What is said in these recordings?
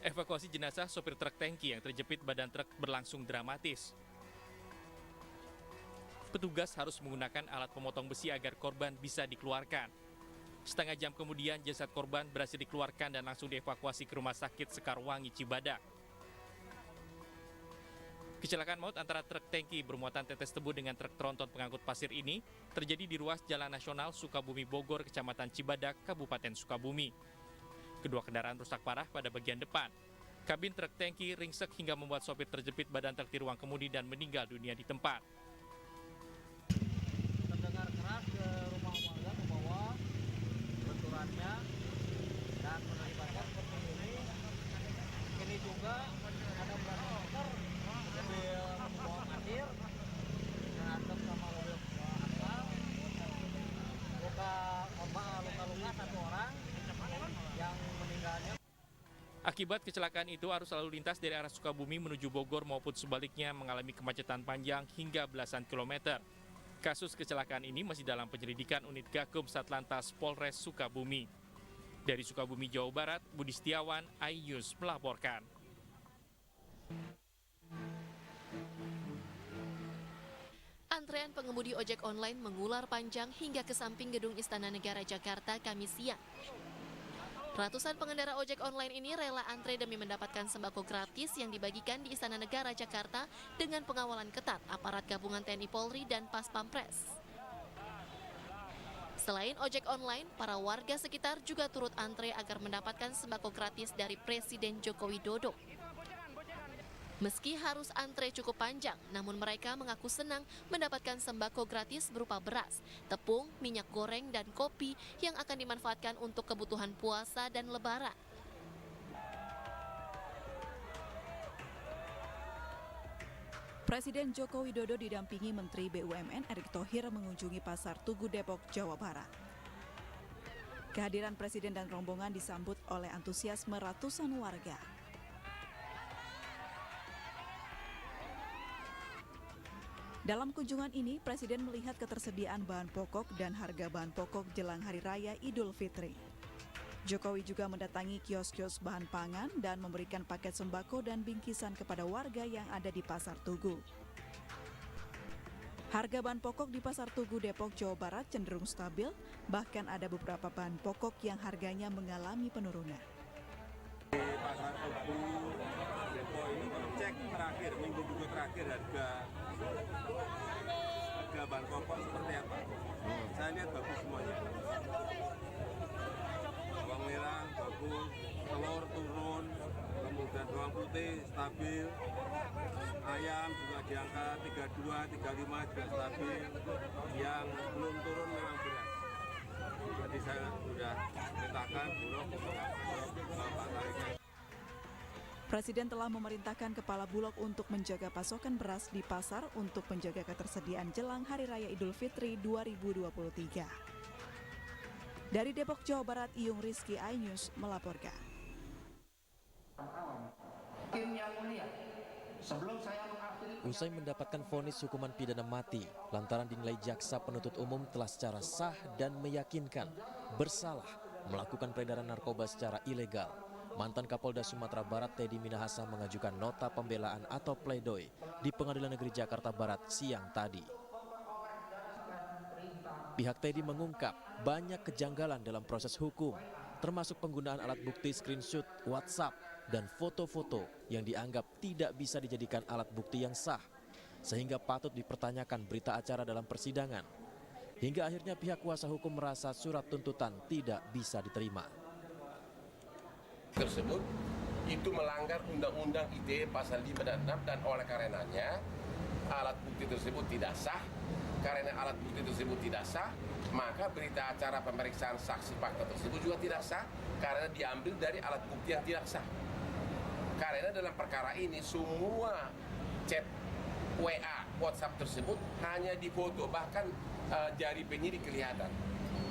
Evakuasi jenazah sopir truk tangki yang terjepit badan truk berlangsung dramatis. Petugas harus menggunakan alat pemotong besi agar korban bisa dikeluarkan. Setengah jam kemudian jasad korban berhasil dikeluarkan dan langsung dievakuasi ke Rumah Sakit Sekarwangi Cibadak. Kecelakaan maut antara truk tangki bermuatan tetes tebu dengan truk tronton pengangkut pasir ini terjadi di ruas Jalan Nasional Sukabumi Bogor, Kecamatan Cibadak, Kabupaten Sukabumi. Kedua kendaraan rusak parah pada bagian depan. Kabin truk tangki ringsek hingga membuat sopir terjepit badan truk di ruang kemudi dan meninggal dunia di tempat. Terdengar keras ke rumah warga ke bawah benturannya dan mengakibatkan penghuni ini juga ada beberapa motor mobil membawa air berantem sama mobil asal luka-luka satu orang yang meninggalnya. Akibat kecelakaan itu, arus lalu lintas dari arah Sukabumi menuju Bogor maupun sebaliknya mengalami kemacetan panjang hingga belasan kilometer. Kasus kecelakaan ini masih dalam penyelidikan unit Gakum Satlantas Polres Sukabumi. Dari Sukabumi, Jawa Barat, Budi Setiawan, iNews melaporkan. Antrean pengemudi ojek online mengular panjang hingga ke samping Gedung Istana Negara Jakarta Kamis siang. Ratusan pengendara ojek online ini rela antre demi mendapatkan sembako gratis yang dibagikan di Istana Negara Jakarta dengan pengawalan ketat aparat gabungan TNI Polri dan Pas Pampres. Selain ojek online, para warga sekitar juga turut antre agar mendapatkan sembako gratis dari Presiden Joko Widodo. Meski harus antre cukup panjang, namun mereka mengaku senang mendapatkan sembako gratis berupa beras, tepung, minyak goreng, dan kopi yang akan dimanfaatkan untuk kebutuhan puasa dan lebaran. Presiden Joko Widodo didampingi Menteri BUMN Erick Thohir mengunjungi Pasar Tugu Depok, Jawa Barat. Kehadiran Presiden dan rombongan disambut oleh antusiasme ratusan warga. Dalam kunjungan ini, Presiden melihat ketersediaan bahan pokok dan harga bahan pokok jelang Hari Raya Idul Fitri. Jokowi juga mendatangi kios-kios bahan pangan dan memberikan paket sembako dan bingkisan kepada warga yang ada di Pasar Tugu. Harga bahan pokok di Pasar Tugu Depok, Jawa Barat cenderung stabil, bahkan ada beberapa bahan pokok yang harganya mengalami penurunan. Di Pasar Tugu Depok ini cek terakhir, minggu terakhir harga bahan pokok seperti apa? Saya lihat bagus semuanya. Bawang merah bagus, telur turun, kemudian bawang putih stabil, ayam juga di angka 32, 35 juga stabil. Yang belum turun memang beras. Jadi saya sudah perintahkan Bulog Bapak tariknya. Presiden telah memerintahkan Kepala Bulog untuk menjaga pasokan beras di pasar untuk menjaga ketersediaan jelang Hari Raya Idul Fitri 2023. Dari Depok, Jawa Barat, Iyung Rizky, iNews melaporkan. Usai mendapatkan vonis hukuman pidana mati, lantaran dinilai jaksa penuntut umum telah secara sah dan meyakinkan bersalah melakukan peredaran narkoba secara ilegal, mantan Kapolda Sumatera Barat Teddy Minahasa mengajukan nota pembelaan atau pledoi di Pengadilan Negeri Jakarta Barat siang tadi. Pihak Teddy mengungkap banyak kejanggalan dalam proses hukum, termasuk penggunaan alat bukti screenshot WhatsApp dan foto-foto yang dianggap tidak bisa dijadikan alat bukti yang sah, sehingga patut dipertanyakan berita acara dalam persidangan. Hingga akhirnya pihak kuasa hukum merasa surat tuntutan tidak bisa diterima. Tersebut itu melanggar Undang-Undang ITE pasal 5 dan 6 dan oleh karenanya alat bukti tersebut tidak sah. Karena alat bukti tersebut tidak sah, maka berita acara pemeriksaan saksi fakta tersebut juga tidak sah karena diambil dari alat bukti yang tidak sah. Karena dalam perkara ini semua chat WA, WhatsApp tersebut hanya difoto, bahkan jari penyidik kelihatan.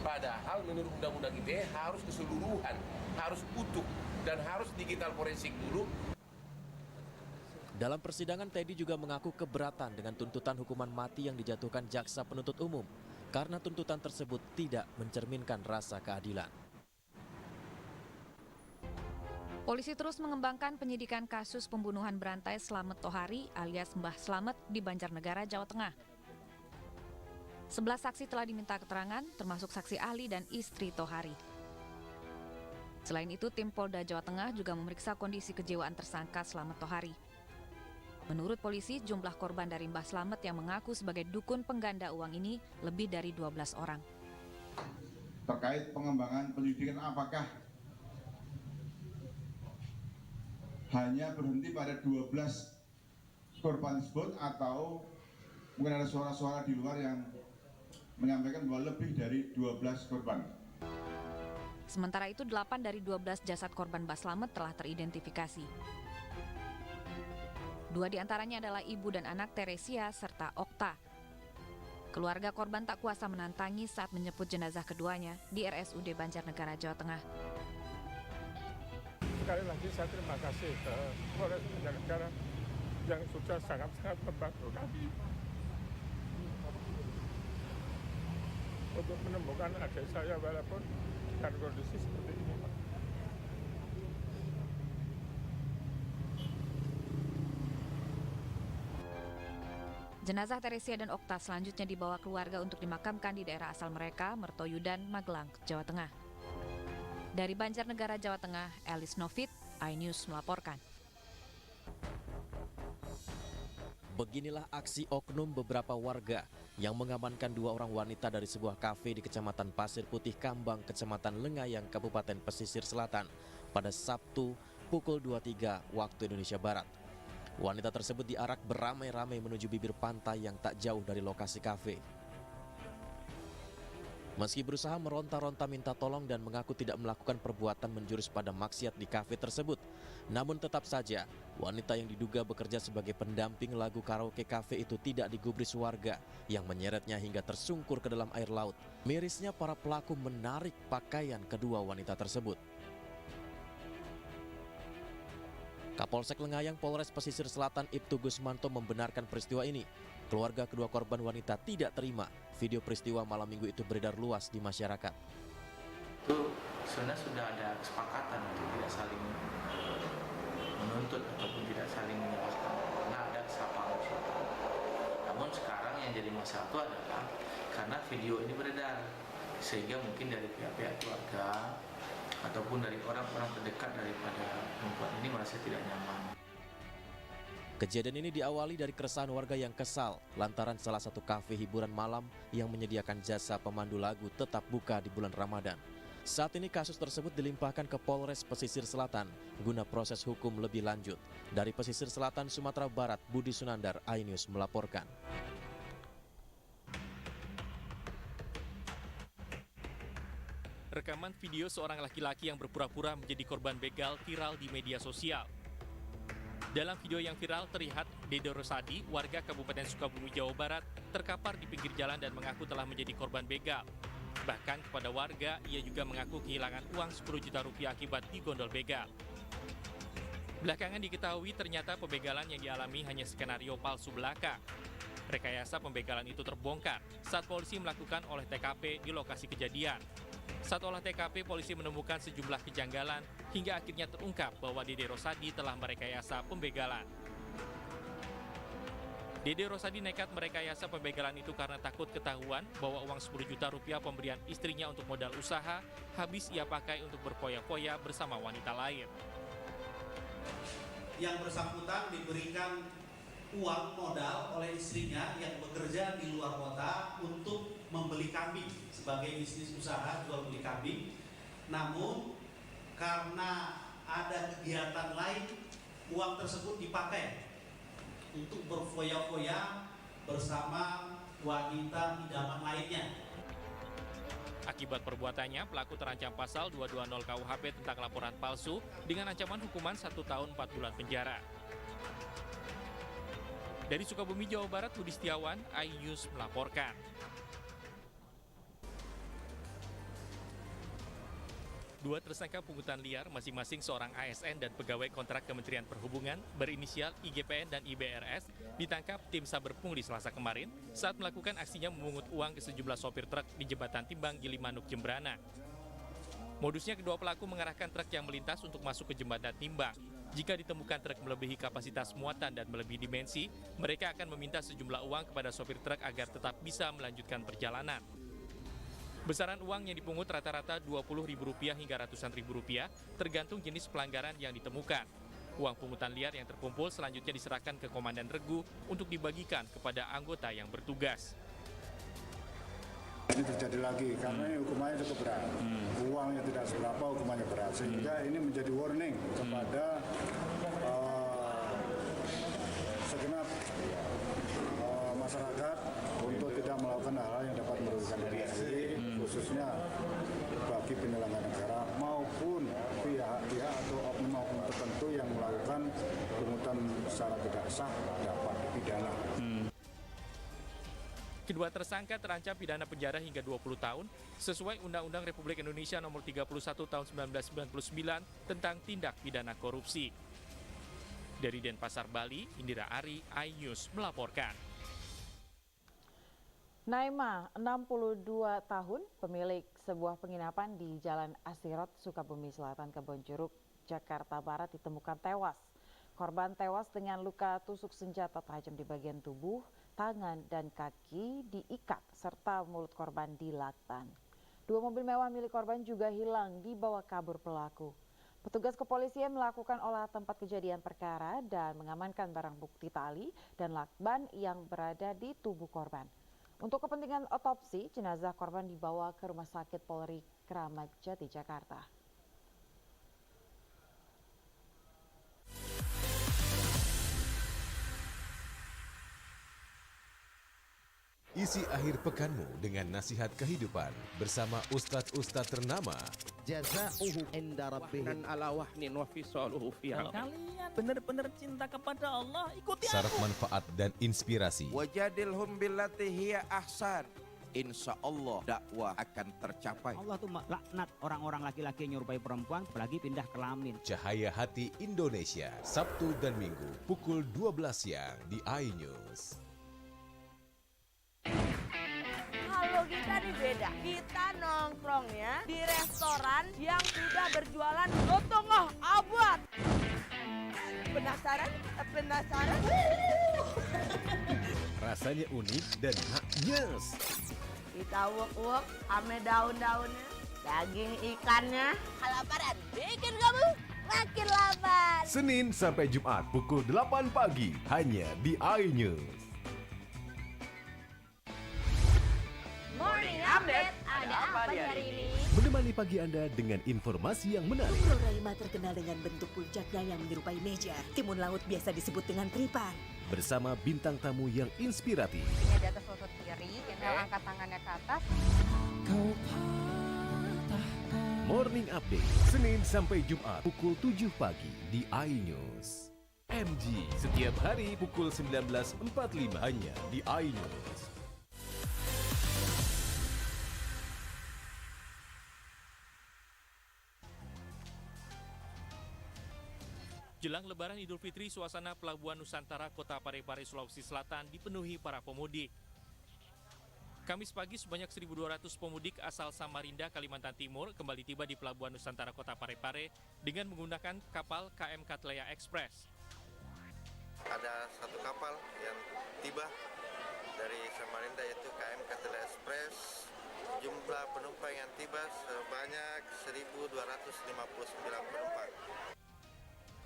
Padahal menurut Undang-Undang ITE harus keseluruhan, harus utuh, dan harus digital forensik dulu. Dalam persidangan, Teddy juga mengaku keberatan dengan tuntutan hukuman mati yang dijatuhkan jaksa penuntut umum karena tuntutan tersebut tidak mencerminkan rasa keadilan. Polisi terus mengembangkan penyidikan kasus pembunuhan berantai Slamet Tohari alias Mbah Slamet di Banjarnegara, Jawa Tengah. 11 saksi telah diminta keterangan, termasuk saksi ahli dan istri Tohari. Selain itu, tim Polda Jawa Tengah juga memeriksa kondisi kejiwaan tersangka Slamet Tohari. Menurut polisi, jumlah korban dari Mbah Slamet yang mengaku sebagai dukun pengganda uang ini lebih dari 12 orang. Terkait pengembangan penyidikan, apakah hanya berhenti pada 12 korban tersebut atau mungkin ada suara-suara di luar yang menyampaikan bahwa lebih dari 12 korban. Sementara itu, 8 dari 12 jasad korban Mbah Slamet telah teridentifikasi. 2 diantaranya adalah ibu dan anak Teresia serta Okta. Keluarga korban tak kuasa menantangi saat menjemput jenazah keduanya di RSUD Banjarnegara, Jawa Tengah. Sekali lagi saya terima kasih ke Polres Banjarnegara yang sudah sangat-sangat membantu kami untuk menemukan adik saya walaupun dengan kondisi seperti ini. Jenazah Teresia dan Okta selanjutnya dibawa keluarga untuk dimakamkan di daerah asal mereka, Mertoyudan, Magelang, Jawa Tengah. Dari Banjarnegara, Jawa Tengah, Elis Novit, iNews melaporkan. Beginilah aksi oknum beberapa warga yang mengamankan 2 orang wanita dari sebuah kafe di Kecamatan Pasir Putih Kambang, Kecamatan Lengayang, Kabupaten Pesisir Selatan pada Sabtu pukul 23 waktu Indonesia Barat. Wanita tersebut diarak beramai-ramai menuju bibir pantai yang tak jauh dari lokasi kafe. Meski berusaha meronta-ronta minta tolong dan mengaku tidak melakukan perbuatan menjurus pada maksiat di kafe tersebut, namun tetap saja wanita yang diduga bekerja sebagai pendamping lagu karaoke kafe itu tidak digubris warga yang menyeretnya hingga tersungkur ke dalam air laut. Mirisnya para pelaku menarik pakaian kedua wanita tersebut. Kapolsek Lengayang Polres Pesisir Selatan Ibtu Gusmanto membenarkan peristiwa ini. Keluarga kedua korban wanita tidak terima video peristiwa malam minggu itu beredar luas di masyarakat. Itu sebenarnya sudah ada kesepakatan untuk tidak saling menuntut ataupun tidak saling menyalahkan karena ada kesepakatan. Namun sekarang yang jadi masalah itu adalah karena video ini beredar sehingga mungkin dari pihak-pihak keluarga ataupun dari orang-orang terdekat daripada perempuan ini merasa tidak nyaman. Kejadian ini diawali dari keresahan warga yang kesal lantaran salah satu kafe hiburan malam yang menyediakan jasa pemandu lagu tetap buka di bulan Ramadan. Saat ini kasus tersebut dilimpahkan ke Polres Pesisir Selatan guna proses hukum lebih lanjut. Dari Pesisir Selatan, Sumatera Barat, Budi Sunandar, iNews melaporkan. Rekaman video seorang laki-laki yang berpura-pura menjadi korban begal viral di media sosial. Dalam video yang viral terlihat Dede Rosadi, warga Kabupaten Sukabumi, Jawa Barat, terkapar di pinggir jalan dan mengaku telah menjadi korban begal. Bahkan kepada warga, ia juga mengaku kehilangan uang 10 juta rupiah akibat digondol begal. Belakangan diketahui ternyata pembegalan yang dialami hanya skenario palsu belaka. Rekayasa pembegalan itu terbongkar saat polisi melakukan olah TKP di lokasi kejadian. Saat olah TKP, polisi menemukan sejumlah kejanggalan hingga akhirnya terungkap bahwa Dede Rosadi telah merekayasa pembegalan. Dede Rosadi nekat merekayasa pembegalan itu karena takut ketahuan bahwa uang 10 juta rupiah pemberian istrinya untuk modal usaha habis ia pakai untuk berfoya-foya bersama wanita lain. Yang bersangkutan diberikan uang modal oleh istrinya yang bekerja di luar kota untuk membeli kambing sebagai bisnis usaha jual beli kambing. Namun karena ada kegiatan lain, uang tersebut dipakai untuk berfoya-foya bersama wanita idaman lainnya. Akibat perbuatannya, pelaku terancam pasal 220 KUHP tentang laporan palsu dengan ancaman hukuman 1 tahun 4 bulan penjara. Dari Sukabumi, Jawa Barat, Budi Setiawan, iNews melaporkan. Dua tersangka pungutan liar, masing-masing seorang ASN dan pegawai kontrak Kementerian Perhubungan berinisial IGPN dan IBRS, ditangkap tim Saber Pungli Selasa kemarin saat melakukan aksinya memungut uang ke sejumlah sopir truk di Jembatan Timbang Gilimanuk, Jembrana. Modusnya kedua pelaku mengarahkan truk yang melintas untuk masuk ke jembatan timbang. Jika ditemukan truk melebihi kapasitas muatan dan melebihi dimensi, mereka akan meminta sejumlah uang kepada sopir truk agar tetap bisa melanjutkan perjalanan. Besaran uang yang dipungut rata-rata Rp20.000 hingga ratusan ribu rupiah, tergantung jenis pelanggaran yang ditemukan. Uang pungutan liar yang terkumpul selanjutnya diserahkan ke Komandan Regu untuk dibagikan kepada anggota yang bertugas. Ini terjadi lagi karena ini hukumannya cukup berat. Uangnya tidak seberapa, hukumannya berat. Sehingga ini menjadi warning kepada segenap masyarakat untuk tidak melakukan hal-hal yang dapat merugikan diri sendiri, khususnya bagi penyelenggara negara maupun pihak-pihak atau oknum-oknum tertentu yang melakukan pungutan secara tidak sah dapat dipidana. Kedua tersangka terancam pidana penjara hingga 20 tahun sesuai Undang-Undang Republik Indonesia Nomor 31 Tahun 1999 tentang tindak pidana korupsi. Dari Denpasar, Bali, Indira Ari, iNews melaporkan. Naima, 62 tahun, pemilik sebuah penginapan di Jalan Asirot, Sukabumi Selatan, Kebonjeruk, Jakarta Barat ditemukan tewas. Korban tewas dengan luka tusuk senjata tajam di bagian tubuh, tangan dan kaki diikat, serta mulut korban dilakban. 2 mobil mewah milik korban juga hilang dibawa kabur pelaku. Petugas kepolisian melakukan olah tempat kejadian perkara dan mengamankan barang bukti tali dan lakban yang berada di tubuh korban. Untuk kepentingan otopsi, jenazah korban dibawa ke Rumah Sakit Polri Kramat Jati, Jakarta. Isi akhir pekanmu dengan nasihat kehidupan bersama ustadz-ustadz ternama. Jazauhu inda rabbih dan ala wahnin wa fisaluhu fiha. Kalian benar-benar cinta kepada Allah, ikuti Syarat aku. manfaat dan inspirasi. Wajadilhum billati hiya ahsan. Insya Allah dakwah akan tercapai. Allah tuh laknat orang-orang laki-laki yang nyerupai perempuan, apalagi pindah kelamin. Cahaya Hati Indonesia, Sabtu dan Minggu pukul 12 siang di iNews. Kalau kita nih beda, kita nongkrongnya di restoran yang sudah berjualan setengah abad. Penasaran? Penasaran? Rasanya unik dan haknyes. Kita uek-uek ame daun-daunnya, daging ikannya. Kelaparan bikin kamu makin lapar. Senin sampai Jumat pukul 8 pagi hanya di iNews. Morning Update, ada apa di hari ini? Menemani pagi Anda dengan informasi yang menarik. Floraima terkenal dengan bentuk puncaknya yang menyerupai meja. Timun laut biasa disebut dengan tripan. Bersama bintang tamu yang inspiratif. Ini di atas lutut kiri, Inhale angkat tangannya ke atas. Morning Update, Senin sampai Jumat pukul 7 pagi di iNews. MG, setiap hari pukul 19.45 hanya di iNews. Jelang Lebaran Idul Fitri, suasana Pelabuhan Nusantara Kota Parepare, Sulawesi Selatan dipenuhi para pemudik. Kamis pagi sebanyak 1.200 pemudik asal Samarinda, Kalimantan Timur kembali tiba di Pelabuhan Nusantara Kota Parepare dengan menggunakan kapal KM Katleya Express. Ada satu kapal yang tiba dari Samarinda yaitu KM Katleya Express. Jumlah penumpang yang tiba sebanyak 1.259 penumpang.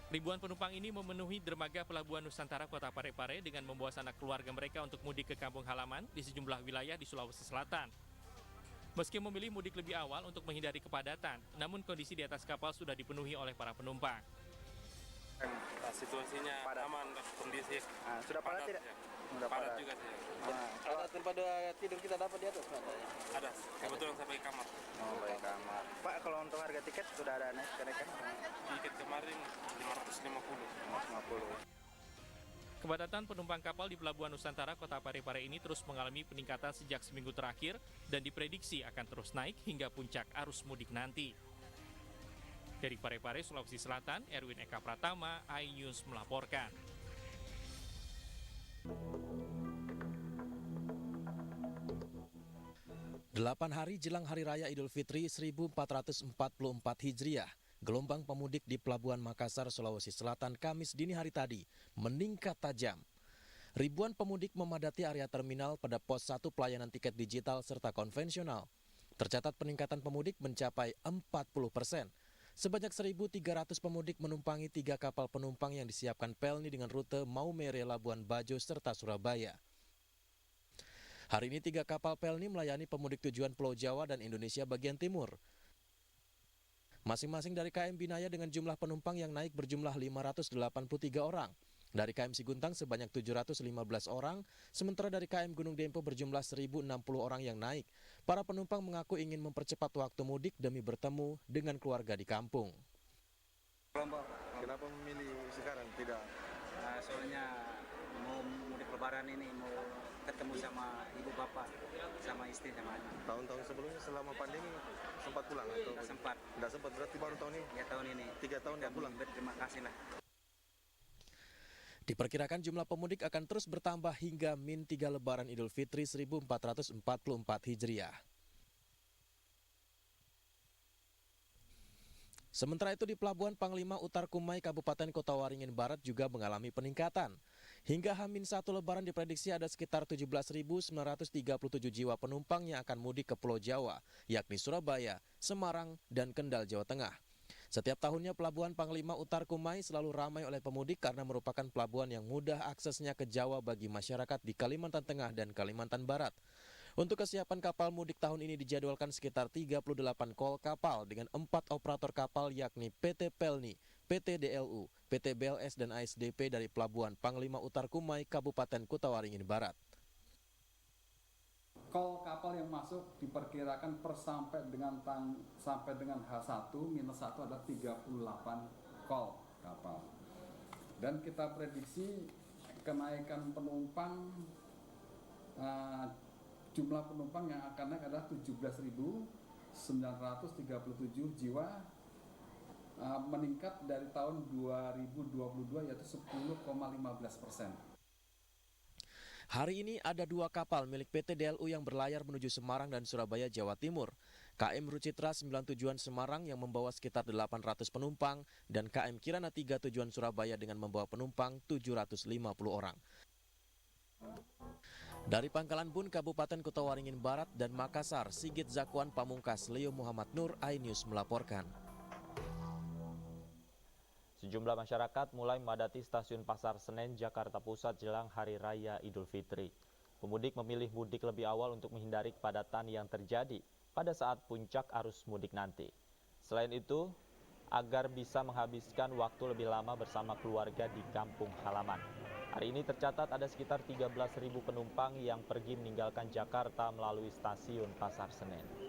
Ribuan penumpang ini memenuhi dermaga Pelabuhan Nusantara Kota Parepare dengan membawa sanak keluarga mereka untuk mudik ke kampung halaman di sejumlah wilayah di Sulawesi Selatan. Meski memilih mudik lebih awal untuk menghindari kepadatan, namun kondisi di atas kapal sudah dipenuhi oleh para penumpang. Situasinya aman, kondisi sudah padat tidak? Sudah padat juga sih. Ada tempat tidur kita dapat di atas? Ada, kebetulan sampai kamar. Oh, baik kamar. Pak, kalau untuk harga tiket sudah ada naik kenaikan? Tiket kemarin 550. Kepadatan penumpang kapal di Pelabuhan Nusantara Kota Parepare ini terus mengalami peningkatan sejak seminggu terakhir dan diprediksi akan terus naik hingga puncak arus mudik nanti. Dari Parepare, Sulawesi Selatan, Erwin Eka Pratama, iNews melaporkan. 8 hari jelang Hari Raya Idul Fitri 1444 Hijriah, gelombang pemudik di Pelabuhan Makassar, Sulawesi Selatan Kamis dini hari tadi meningkat tajam. Ribuan pemudik memadati area terminal pada pos 1 pelayanan tiket digital serta konvensional. Tercatat peningkatan pemudik mencapai 40%. Sebanyak 1.300 pemudik menumpangi 3 kapal penumpang yang disiapkan Pelni dengan rute Maumere, Labuan Bajo, serta Surabaya. Hari ini 3 kapal Pelni melayani pemudik tujuan Pulau Jawa dan Indonesia bagian timur. Masing-masing dari KM Binaya dengan jumlah penumpang yang naik berjumlah 583 orang. Dari KM Siguntang sebanyak 715 orang, sementara dari KM Gunung Dempo berjumlah 1.060 orang yang naik. Para penumpang mengaku ingin mempercepat waktu mudik demi bertemu dengan keluarga di kampung. Kenapa memilih sekarang tidak? Soalnya mau mudik lebaran ini, mau ketemu sama ibu bapak, sama istri, sama anak. Tahun-tahun sebelumnya selama pandemi sempat pulang atau? Tidak sempat. Tidak sempat, berarti baru tahun ini? Ya tahun ini. 3 tahun tidak pulang? Terima kasih lah. Diperkirakan jumlah pemudik akan terus bertambah hingga -3 Lebaran Idul Fitri 1444 Hijriah. Sementara itu di Pelabuhan Panglima Utar Kumai, Kabupaten Kota Waringin Barat juga mengalami peningkatan. Hingga H-1 Lebaran diprediksi ada sekitar 17.937 jiwa penumpang yang akan mudik ke Pulau Jawa, yakni Surabaya, Semarang, dan Kendal, Jawa Tengah. Setiap tahunnya Pelabuhan Panglima Utar Kumai selalu ramai oleh pemudik karena merupakan pelabuhan yang mudah aksesnya ke Jawa bagi masyarakat di Kalimantan Tengah dan Kalimantan Barat. Untuk kesiapan kapal mudik tahun ini dijadwalkan sekitar 38 kol kapal dengan 4 operator kapal yakni PT Pelni, PT DLU, PT BLS, dan ASDP dari Pelabuhan Panglima Utar Kumai, Kabupaten Kuta Waringin Barat. Kol kapal yang masuk diperkirakan sampai dengan H1 minus 1 adalah 38 kol kapal. Dan kita prediksi kenaikan penumpang, jumlah penumpang yang akan naik adalah 17.937 jiwa, meningkat dari tahun 2022 yaitu 10,15%. Hari ini ada 2 kapal milik PT DLU yang berlayar menuju Semarang dan Surabaya, Jawa Timur. KM Rucitra 9 tujuan Semarang yang membawa sekitar 800 penumpang dan KM Kirana 3 tujuan Surabaya dengan membawa penumpang 750 orang. Dari Pangkalan Bun, Kabupaten Kuta Waringin Barat dan Makassar, Sigit Zakwan Pamungkas, Leo Muhammad Nur, iNews melaporkan. Sejumlah masyarakat mulai memadati stasiun Pasar Senen, Jakarta Pusat jelang Hari Raya Idul Fitri. Pemudik memilih mudik lebih awal untuk menghindari kepadatan yang terjadi pada saat puncak arus mudik nanti. Selain itu, agar bisa menghabiskan waktu lebih lama bersama keluarga di kampung halaman. Hari ini tercatat ada sekitar 13.000 penumpang yang pergi meninggalkan Jakarta melalui stasiun Pasar Senen.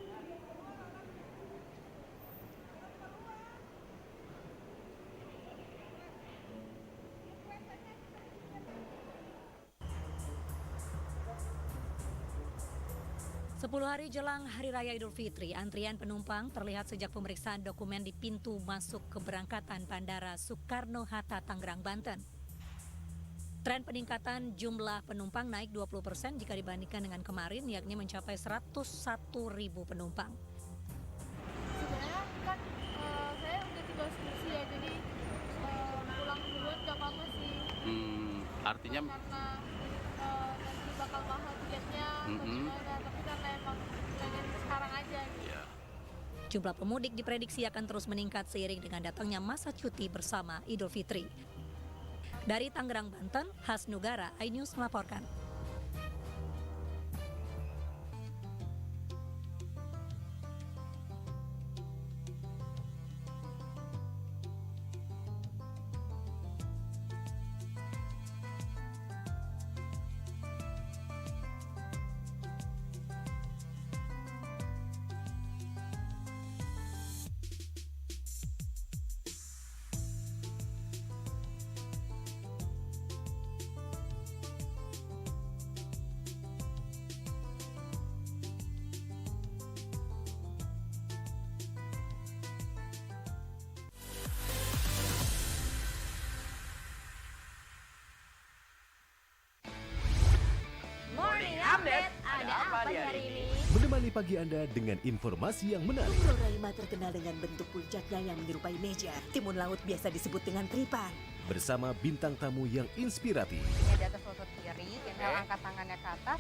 Sepuluh hari jelang Hari Raya Idul Fitri, antrian penumpang terlihat sejak pemeriksaan dokumen di pintu masuk keberangkatan Bandara Soekarno-Hatta, Tangerang, Banten. Tren peningkatan jumlah penumpang naik 20% jika dibandingkan dengan kemarin, yakni mencapai 101.000 penumpang. Sebenarnya kan saya udah tinggal skripsi ya, jadi pulang duluan gak apa-apa sih. Artinya? Karena nanti bakal mahal tiketnya atau gimana, tapi karena emang pengen sekarang aja gitu. Jumlah pemudik diprediksi akan terus meningkat seiring dengan datangnya masa cuti bersama Idul Fitri. Dari Tangerang, Banten, Hasnugara, iNews melaporkan. Morning Update, ada apa di hari ini? Menemani pagi Anda dengan informasi yang menarik. Roraima terkenal dengan bentuk puncaknya yang menyerupai meja. Timun laut biasa disebut dengan tripan. Bersama bintang tamu yang inspiratif. Ini di atas lutut kiri, inhale angkat tangannya ke atas.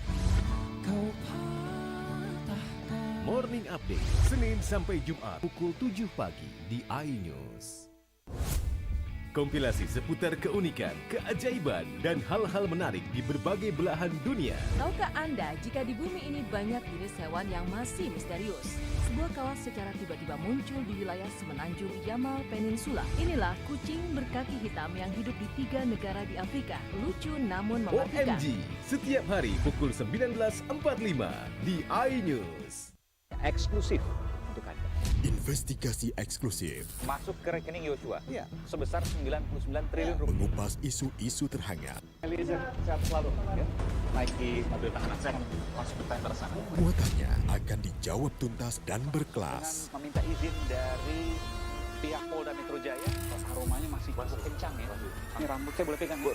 Morning Update, Senin sampai Jumat pukul 7 pagi di iNews. Kompilasi seputar keunikan, keajaiban, dan hal-hal menarik di berbagai belahan dunia. Tahukah Anda jika di bumi ini banyak jenis hewan yang masih misterius? Sebuah kawas secara tiba-tiba muncul di wilayah semenanjung Yamal Peninsula. Inilah kucing berkaki hitam yang hidup di 3 negara di Afrika. Lucu namun mematikan. OMG, setiap hari pukul 19.45 di iNews. Eksklusif untuk Anda. Investigasi eksklusif Masuk ke rekening Yosua sebesar 99 triliun rupiah. mengupas isu-isu terhangat. Eliezer, sehat selalu. Ya. Naiki mobil tahanan, saya akan masuk ke tender sana. Muatannya akan dijawab tuntas dan berkelas. Dengan meminta izin dari pihak Polda Metro Jaya. Aromanya masih kencang ya. Ini rambut saya boleh pegang, Bu?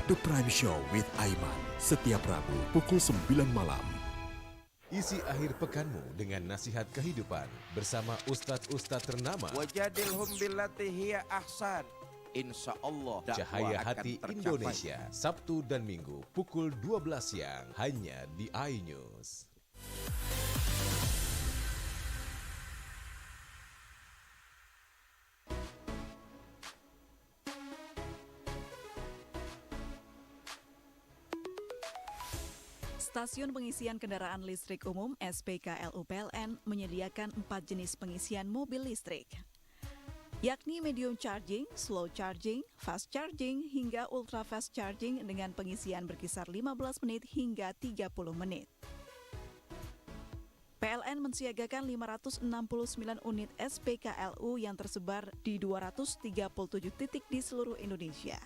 The Prime Show with Aiman, setiap Rabu pukul 9 malam. Isi akhir pekanmu dengan nasihat kehidupan bersama ustadz-ustadz ternama. Wajadilhum billati hiya ahsan. Insyaallah Cahaya Hati Indonesia, Sabtu dan Minggu pukul 12 siang hanya di iNews. Stasiun Pengisian Kendaraan Listrik Umum (SPKLU PLN) menyediakan 4 jenis pengisian mobil listrik, yakni medium charging, slow charging, fast charging, hingga ultra fast charging dengan pengisian berkisar 15 menit hingga 30 menit. PLN mensiagakan 569 unit SPKLU yang tersebar di 237 titik di seluruh Indonesia.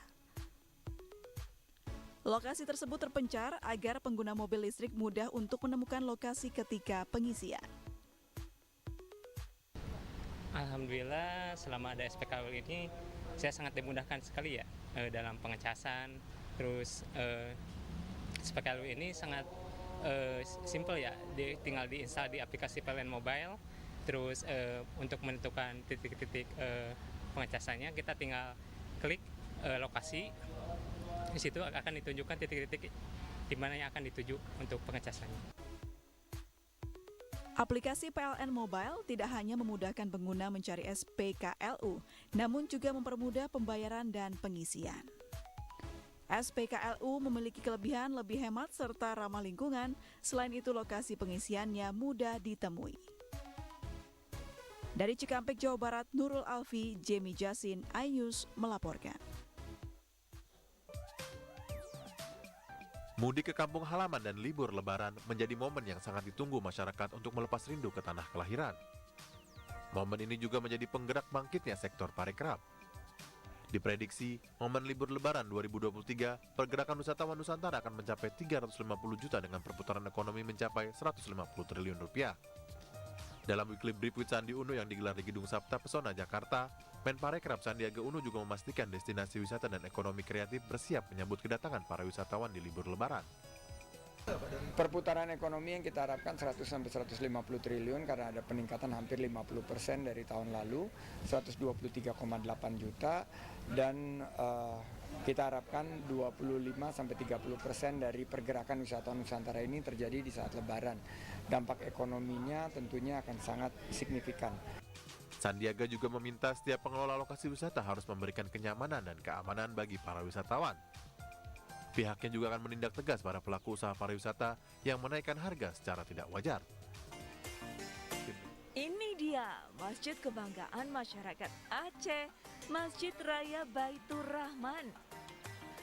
Lokasi tersebut terpencar agar pengguna mobil listrik mudah untuk menemukan lokasi ketika pengisian. Alhamdulillah selama ada SPKLU ini saya sangat dimudahkan sekali ya dalam pengecasan. Terus SPKLU ini sangat simple ya, tinggal diinstal di aplikasi PLN Mobile. Terus untuk menentukan titik-titik pengecasannya kita tinggal klik lokasi. Di situ akan ditunjukkan titik-titik di mana yang akan dituju untuk pengecasannya. Aplikasi PLN Mobile tidak hanya memudahkan pengguna mencari SPKLU, namun juga mempermudah pembayaran dan pengisian. SPKLU memiliki kelebihan lebih hemat serta ramah lingkungan, selain itu lokasi pengisiannya mudah ditemui. Dari Cikampek, Jawa Barat, Nurul Alfi, Jemi Jasin, iNews melaporkan. Mudik ke kampung halaman dan libur lebaran menjadi momen yang sangat ditunggu masyarakat untuk melepas rindu ke tanah kelahiran. Momen ini juga menjadi penggerak bangkitnya sektor parekraf. Diprediksi, momen libur lebaran 2023, pergerakan wisatawan Nusantara akan mencapai 350 juta dengan perputaran ekonomi mencapai 150 triliun rupiah. Dalam weekly brief with Sandi Uno yang digelar di Gedung Sabta Pesona, Jakarta, Menparekraf Sandiaga Uno juga memastikan destinasi wisata dan ekonomi kreatif bersiap menyambut kedatangan para wisatawan di libur lebaran. Perputaran ekonomi yang kita harapkan 100-150 triliun karena ada peningkatan hampir 50% dari tahun lalu, 123,8 juta, dan kita harapkan 25-30% dari pergerakan wisatawan Nusantara ini terjadi di saat lebaran. Dampak ekonominya tentunya akan sangat signifikan. Sandiaga juga meminta setiap pengelola lokasi wisata harus memberikan kenyamanan dan keamanan bagi para wisatawan. Pihaknya juga akan menindak tegas para pelaku usaha pariwisata yang menaikkan harga secara tidak wajar. Ini dia Masjid Kebanggaan Masyarakat Aceh, Masjid Raya Baitur Rahman.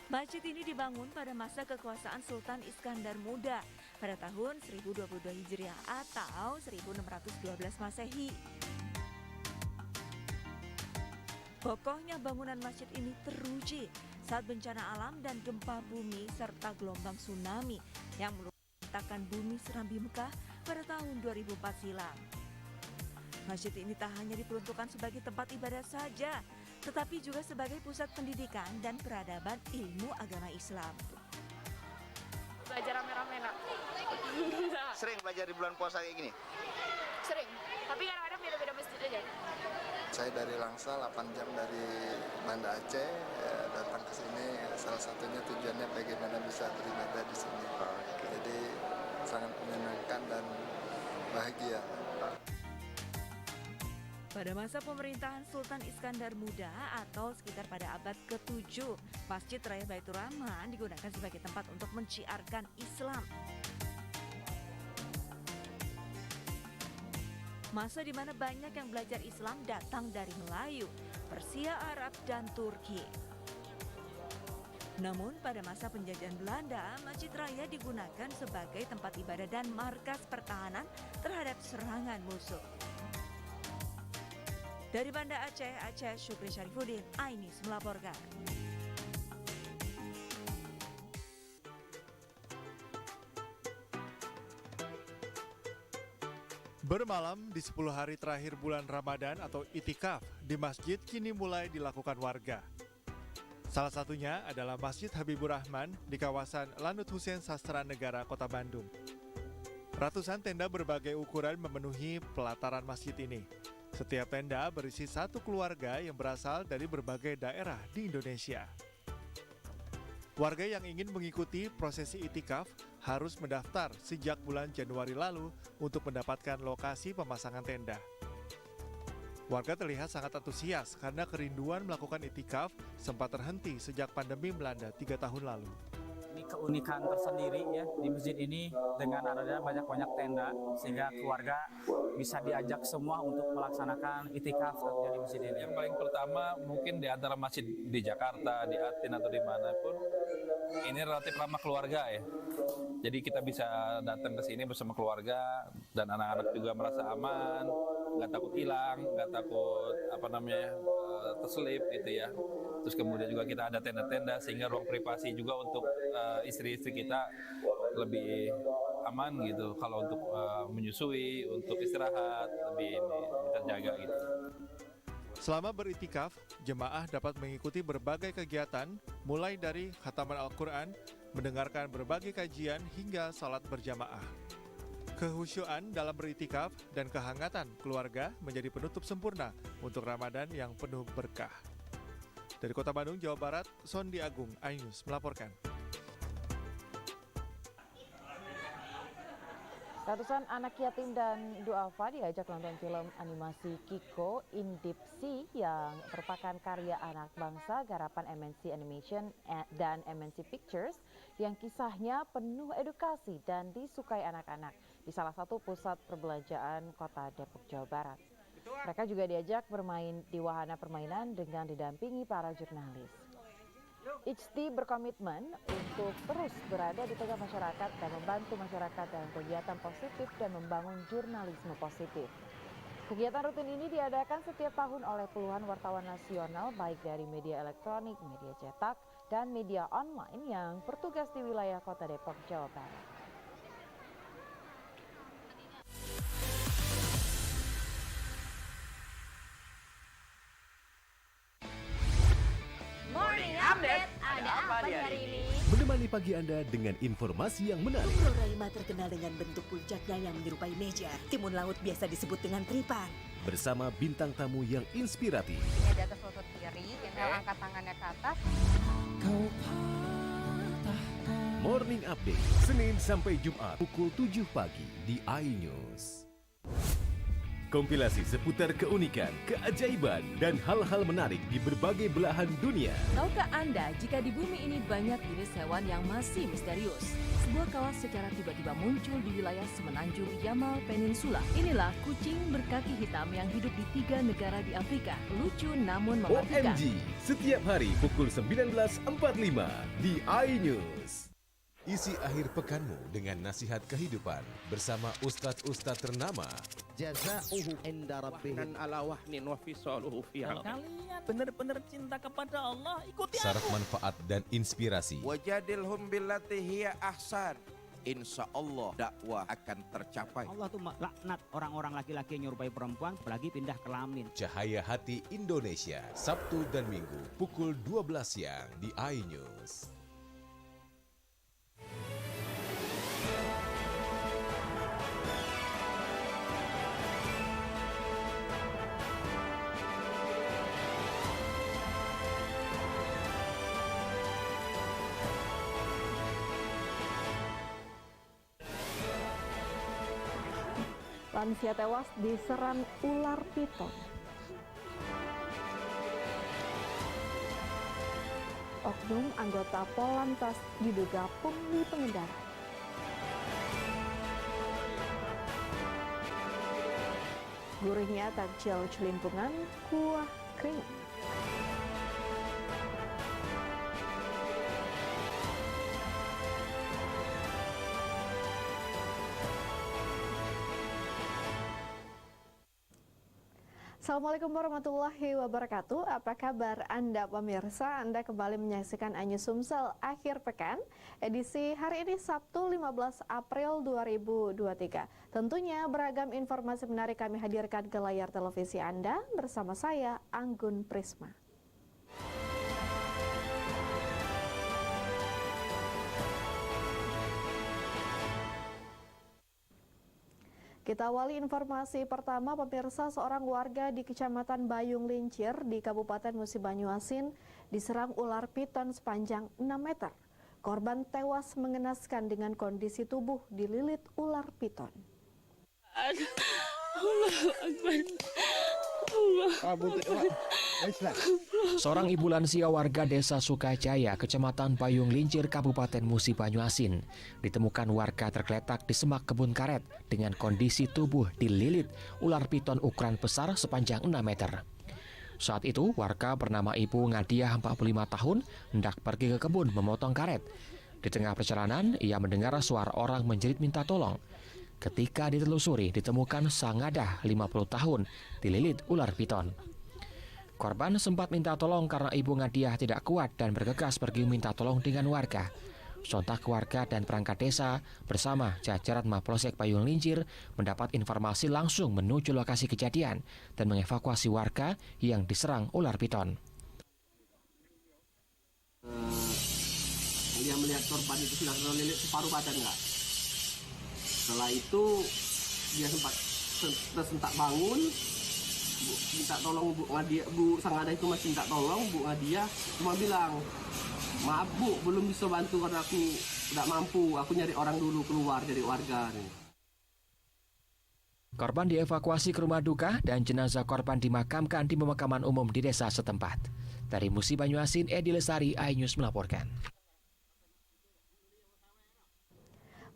Masjid ini dibangun pada masa kekuasaan Sultan Iskandar Muda pada tahun 1022 Hijriah atau 1612 Masehi. Kokohnya bangunan masjid ini teruji saat bencana alam dan gempa bumi serta gelombang tsunami yang meruntuhkan bumi Serambi Mekah pada tahun 2004 silam. Masjid ini tak hanya diperuntukkan sebagai tempat ibadah saja, tetapi juga sebagai pusat pendidikan dan peradaban ilmu agama Islam. Belajar rame-rame, Nak. Sering belajar di bulan puasa kayak gini? Sering, tapi kadang-kadang beda-beda masjid aja. Saya dari Langsa, 8 jam dari Banda Aceh, datang ke sini. Salah satunya tujuannya bagaimana bisa beribadah di sini. Jadi sangat menyenangkan dan bahagia. Pada masa pemerintahan Sultan Iskandar Muda atau sekitar pada abad ke-7, Masjid Raya Baitur Rahman digunakan sebagai tempat untuk menciarkan Islam. Masa di mana banyak yang belajar Islam datang dari Melayu, Persia, Arab, dan Turki. Namun pada masa penjajahan Belanda, Masjid Raya digunakan sebagai tempat ibadah dan markas pertahanan terhadap serangan musuh. Dari Banda Aceh, Syukri Syarifuddin, iNews melaporkan. Bermalam di 10 hari terakhir bulan Ramadan atau itikaf di masjid kini mulai dilakukan warga. Salah satunya adalah Masjid Habibur Rahman di kawasan Lanut Hussein Sastra Negara, Kota Bandung. Ratusan tenda berbagai ukuran memenuhi pelataran masjid ini. Setiap tenda berisi satu keluarga yang berasal dari berbagai daerah di Indonesia. Warga yang ingin mengikuti prosesi itikaf harus mendaftar sejak bulan Januari lalu untuk mendapatkan lokasi pemasangan tenda. Warga terlihat sangat antusias karena kerinduan melakukan itikaf sempat terhenti sejak pandemi melanda 3 tahun lalu. Ini keunikan tersendiri ya di masjid ini dengan adanya banyak-banyak tenda sehingga keluarga bisa diajak semua untuk melaksanakan itikaf di masjid ini. Yang paling pertama mungkin di antara masjid di Jakarta, di Aten atau dimanapun ini relatif ramah keluarga ya. Jadi kita bisa datang ke sini bersama keluarga dan anak-anak juga merasa aman, nggak takut hilang, nggak takut terselip gitu ya. Terus kemudian juga kita ada tenda-tenda sehingga ruang privasi juga untuk istri-istri kita lebih aman gitu. Kalau untuk menyusui, untuk istirahat lebih terjaga gitu. Selama beritikaf, jemaah dapat mengikuti berbagai kegiatan mulai dari khataman Al-Quran, mendengarkan berbagai kajian hingga salat berjamaah. Kehusyuan dalam beritikaf dan kehangatan keluarga menjadi penutup sempurna untuk Ramadan yang penuh berkah. Dari Kota Bandung, Jawa Barat, Sondi Agung, iNews melaporkan. Ratusan anak yatim dan duafa diajak nonton film animasi Kiko in Deep Sea yang merupakan karya anak bangsa garapan MNC Animation dan MNC Pictures yang kisahnya penuh edukasi dan disukai anak-anak di salah satu pusat perbelanjaan Kota Depok, Jawa Barat. Mereka juga diajak bermain di wahana permainan dengan didampingi para jurnalis. Ijti berkomitmen untuk terus berada di tengah masyarakat dan membantu masyarakat dalam kegiatan positif dan membangun jurnalisme positif. Kegiatan rutin ini diadakan setiap tahun oleh puluhan wartawan nasional baik dari media elektronik, media cetak, dan media online yang bertugas di wilayah Kota Depok, Jawa Barat. Morning Update, ada apa di hari ini? Menemani pagi Anda dengan informasi yang menarik. Pulau Raima terkenal dengan bentuk puncaknya yang menyerupai meja. Timun laut biasa disebut dengan tripan. Bersama bintang tamu yang inspiratif. Ini di atas lutut kiri, inhale angkat tangannya ke atas. Morning Update, Senin sampai Jumat pukul 7 pagi di iNews. Kompilasi seputar keunikan, keajaiban, dan hal-hal menarik di berbagai belahan dunia. Tahukah Anda jika di bumi ini banyak jenis hewan yang masih misterius? Sebuah kawas secara tiba-tiba muncul di wilayah semenanjung Yamal Peninsula. Inilah kucing berkaki hitam yang hidup di 3 negara di Afrika. Lucu namun mematikan. OMG, setiap hari pukul 19.45 di iNews. Isi akhir pekanmu dengan nasihat kehidupan bersama ustadz-ustadz ternama. Jaza'uhu inda rabbihim ala wahnin wa fisaluhu fi Kalau kalian benar-benar cinta kepada Allah, ikuti Syarat aku. manfaat dan inspirasi. Wajadilhum billati hiya ahsan. Insya Allah dakwah akan tercapai. Allah tuh laknat orang-orang laki-laki yang nyerupai perempuan, apalagi pindah kelamin. Cahaya Hati Indonesia, Sabtu dan Minggu pukul 12 siang di iNews. Lansia tewas diserang ular piton. Oknum anggota Polantas diduga pungli pengendara. Gurihnya takjil celimpungan kuah kering. Assalamualaikum warahmatullahi wabarakatuh. Apa kabar Anda pemirsa? Anda kembali menyaksikan Anyus Sumsel akhir pekan edisi hari ini Sabtu 15 April 2023. Tentunya beragam informasi menarik kami hadirkan ke layar televisi Anda bersama saya Anggun Prisma. Kita awali informasi pertama, pemirsa. Seorang warga di Kecamatan Bayung Lincir di Kabupaten Musi Banyuasin diserang ular piton sepanjang 6 meter. Korban tewas mengenaskan dengan kondisi tubuh dililit ular piton. Seorang ibu lansia warga desa Sukajaya, Kecamatan Bayung Lincir, Kabupaten Musi Banyuasin, ditemukan warga tergeletak di semak kebun karet dengan kondisi tubuh dililit ular piton ukuran besar sepanjang 6 meter. Saat itu, warga bernama Ibu Ngadiah 45 tahun hendak pergi ke kebun memotong karet. Di tengah perjalanan, ia mendengar suara orang menjerit minta tolong. Ketika ditelusuri, ditemukan sang Ngadah 50 tahun dililit ular piton. Korban sempat minta tolong karena Ibu Ngadiah tidak kuat dan bergegas pergi minta tolong dengan warga. Sontak warga dan perangkat desa bersama jajaran Mapolsek Bayung Lincir mendapat informasi langsung menuju lokasi kejadian dan mengevakuasi warga yang diserang ular piton. Dia melihat korban itu sudah terlilit separuh badan enggak? Setelah itu dia sempat tersentak bangun. Minta tolong Bu Ngadiah, Bu Sang Ngadah itu masih minta tolong. Bu Ngadiah cuma bilang, maaf Bu, belum bisa bantu karena aku tidak mampu. Aku nyari orang dulu keluar dari warga. Korban dievakuasi ke rumah duka dan jenazah korban dimakamkan di pemakaman umum di desa setempat. Dari Musi Banyuasin, Edi Lestari, iNews melaporkan.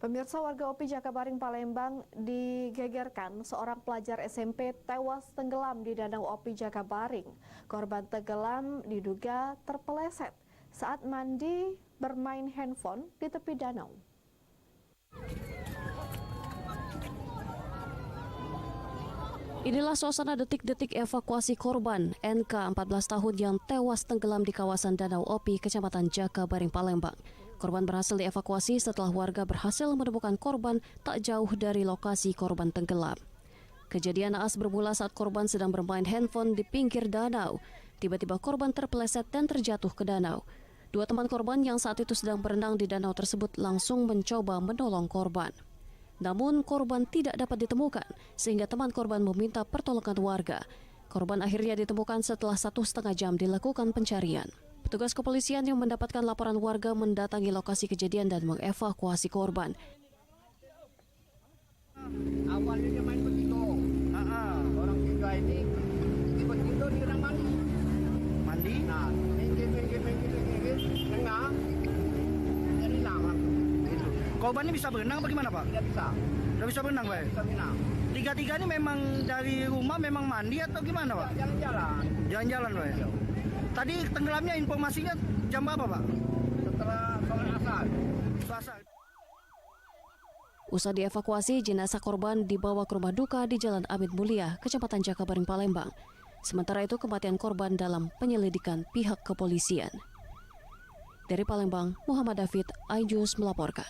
Pemirsa, warga OPI Jakabaring Palembang digegerkan seorang pelajar SMP tewas tenggelam di danau OPI Jakabaring. Korban tenggelam diduga terpeleset saat mandi bermain handphone di tepi danau. Inilah suasana detik-detik evakuasi korban NK 14 tahun yang tewas tenggelam di kawasan Danau OPI, Kecamatan Jakabaring, Palembang. Korban berhasil dievakuasi setelah warga berhasil menemukan korban tak jauh dari lokasi korban tenggelam. Kejadian naas bermula saat korban sedang bermain handphone di pinggir danau. Tiba-tiba korban terpeleset dan terjatuh ke danau. Dua teman korban yang saat itu sedang berenang di danau tersebut langsung mencoba menolong korban. Namun korban tidak dapat ditemukan sehingga teman korban meminta pertolongan warga. Korban akhirnya ditemukan setelah 1,5 jam dilakukan pencarian. Petugas kepolisian yang mendapatkan laporan warga mendatangi lokasi kejadian dan mengevakuasi korban. Awalnya dia main begitu. Orang tiga ini begitu dia orang mandi. Mandi? Nah, minggir, tengah. Jadi lama. Korban ini bisa berenang apa gimana Pak? Tidak bisa. Tidak bisa berenang Pak? Bisa berenang. Tiga-tiga ini memang dari rumah memang mandi atau gimana Pak? Jalan-jalan. Jalan-jalan Pak ya? Tadi tenggelamnya informasinya jam berapa Pak? Setelah sholat asar. Usai dievakuasi, jenazah korban dibawa ke rumah duka di Jalan Amit Mulia, Kecamatan Jakabaring, Palembang. Sementara itu kematian korban dalam penyelidikan pihak kepolisian. Dari Palembang, Muhammad David, iNews melaporkan.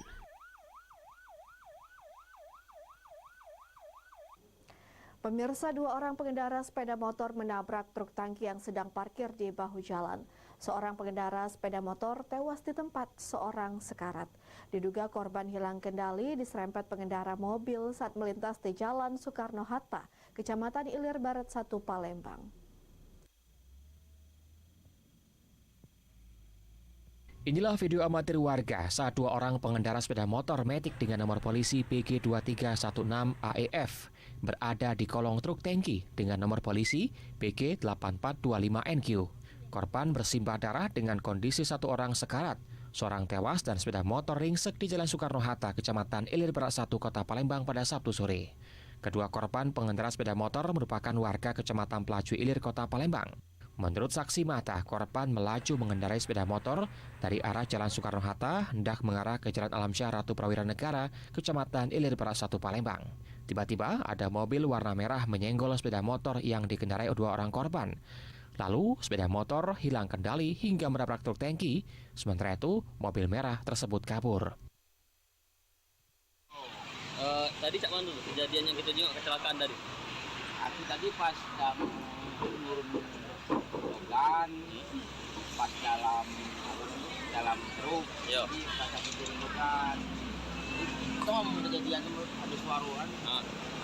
Pemirsa, 2 orang pengendara sepeda motor menabrak truk tangki yang sedang parkir di bahu jalan. Seorang pengendara sepeda motor tewas di tempat, seorang sekarat. Diduga korban hilang kendali diserempet pengendara mobil saat melintas di Jalan Soekarno-Hatta, Kecamatan Ilir Barat 1, Palembang. Inilah video amatir warga saat dua orang pengendara sepeda motor Matic dengan nomor polisi PG2316AEF berada di kolong truk tangki dengan nomor polisi PG8425NQ. Korban bersimbah darah dengan kondisi satu orang sekarat, seorang tewas dan sepeda motor ringsek di Jalan Soekarno-Hatta, Kecamatan Ilir Barat 1, Kota Palembang pada Sabtu sore. Kedua korban pengendara sepeda motor merupakan warga Kecamatan Pelaju Ilir, Kota Palembang. Menurut saksi mata, korban melaju mengendarai sepeda motor dari arah Jalan Soekarno-Hatta hendak mengarah ke Jalan Alamsyah Ratu Prawira Negara, Kecamatan Ilir Barat 1, Palembang. Tiba-tiba ada mobil warna merah menyenggol sepeda motor yang dikendarai dua orang korban. Lalu sepeda motor hilang kendali hingga menabrak truk tangki. Sementara itu mobil merah tersebut kabur. Tadi cak mana dulu kejadian yang kita jenguk kecelakaan tadi? Aku tadi pas turun jalan, pas dalam truk, jadi kakak turun. Itu memang kejadian habis waruan.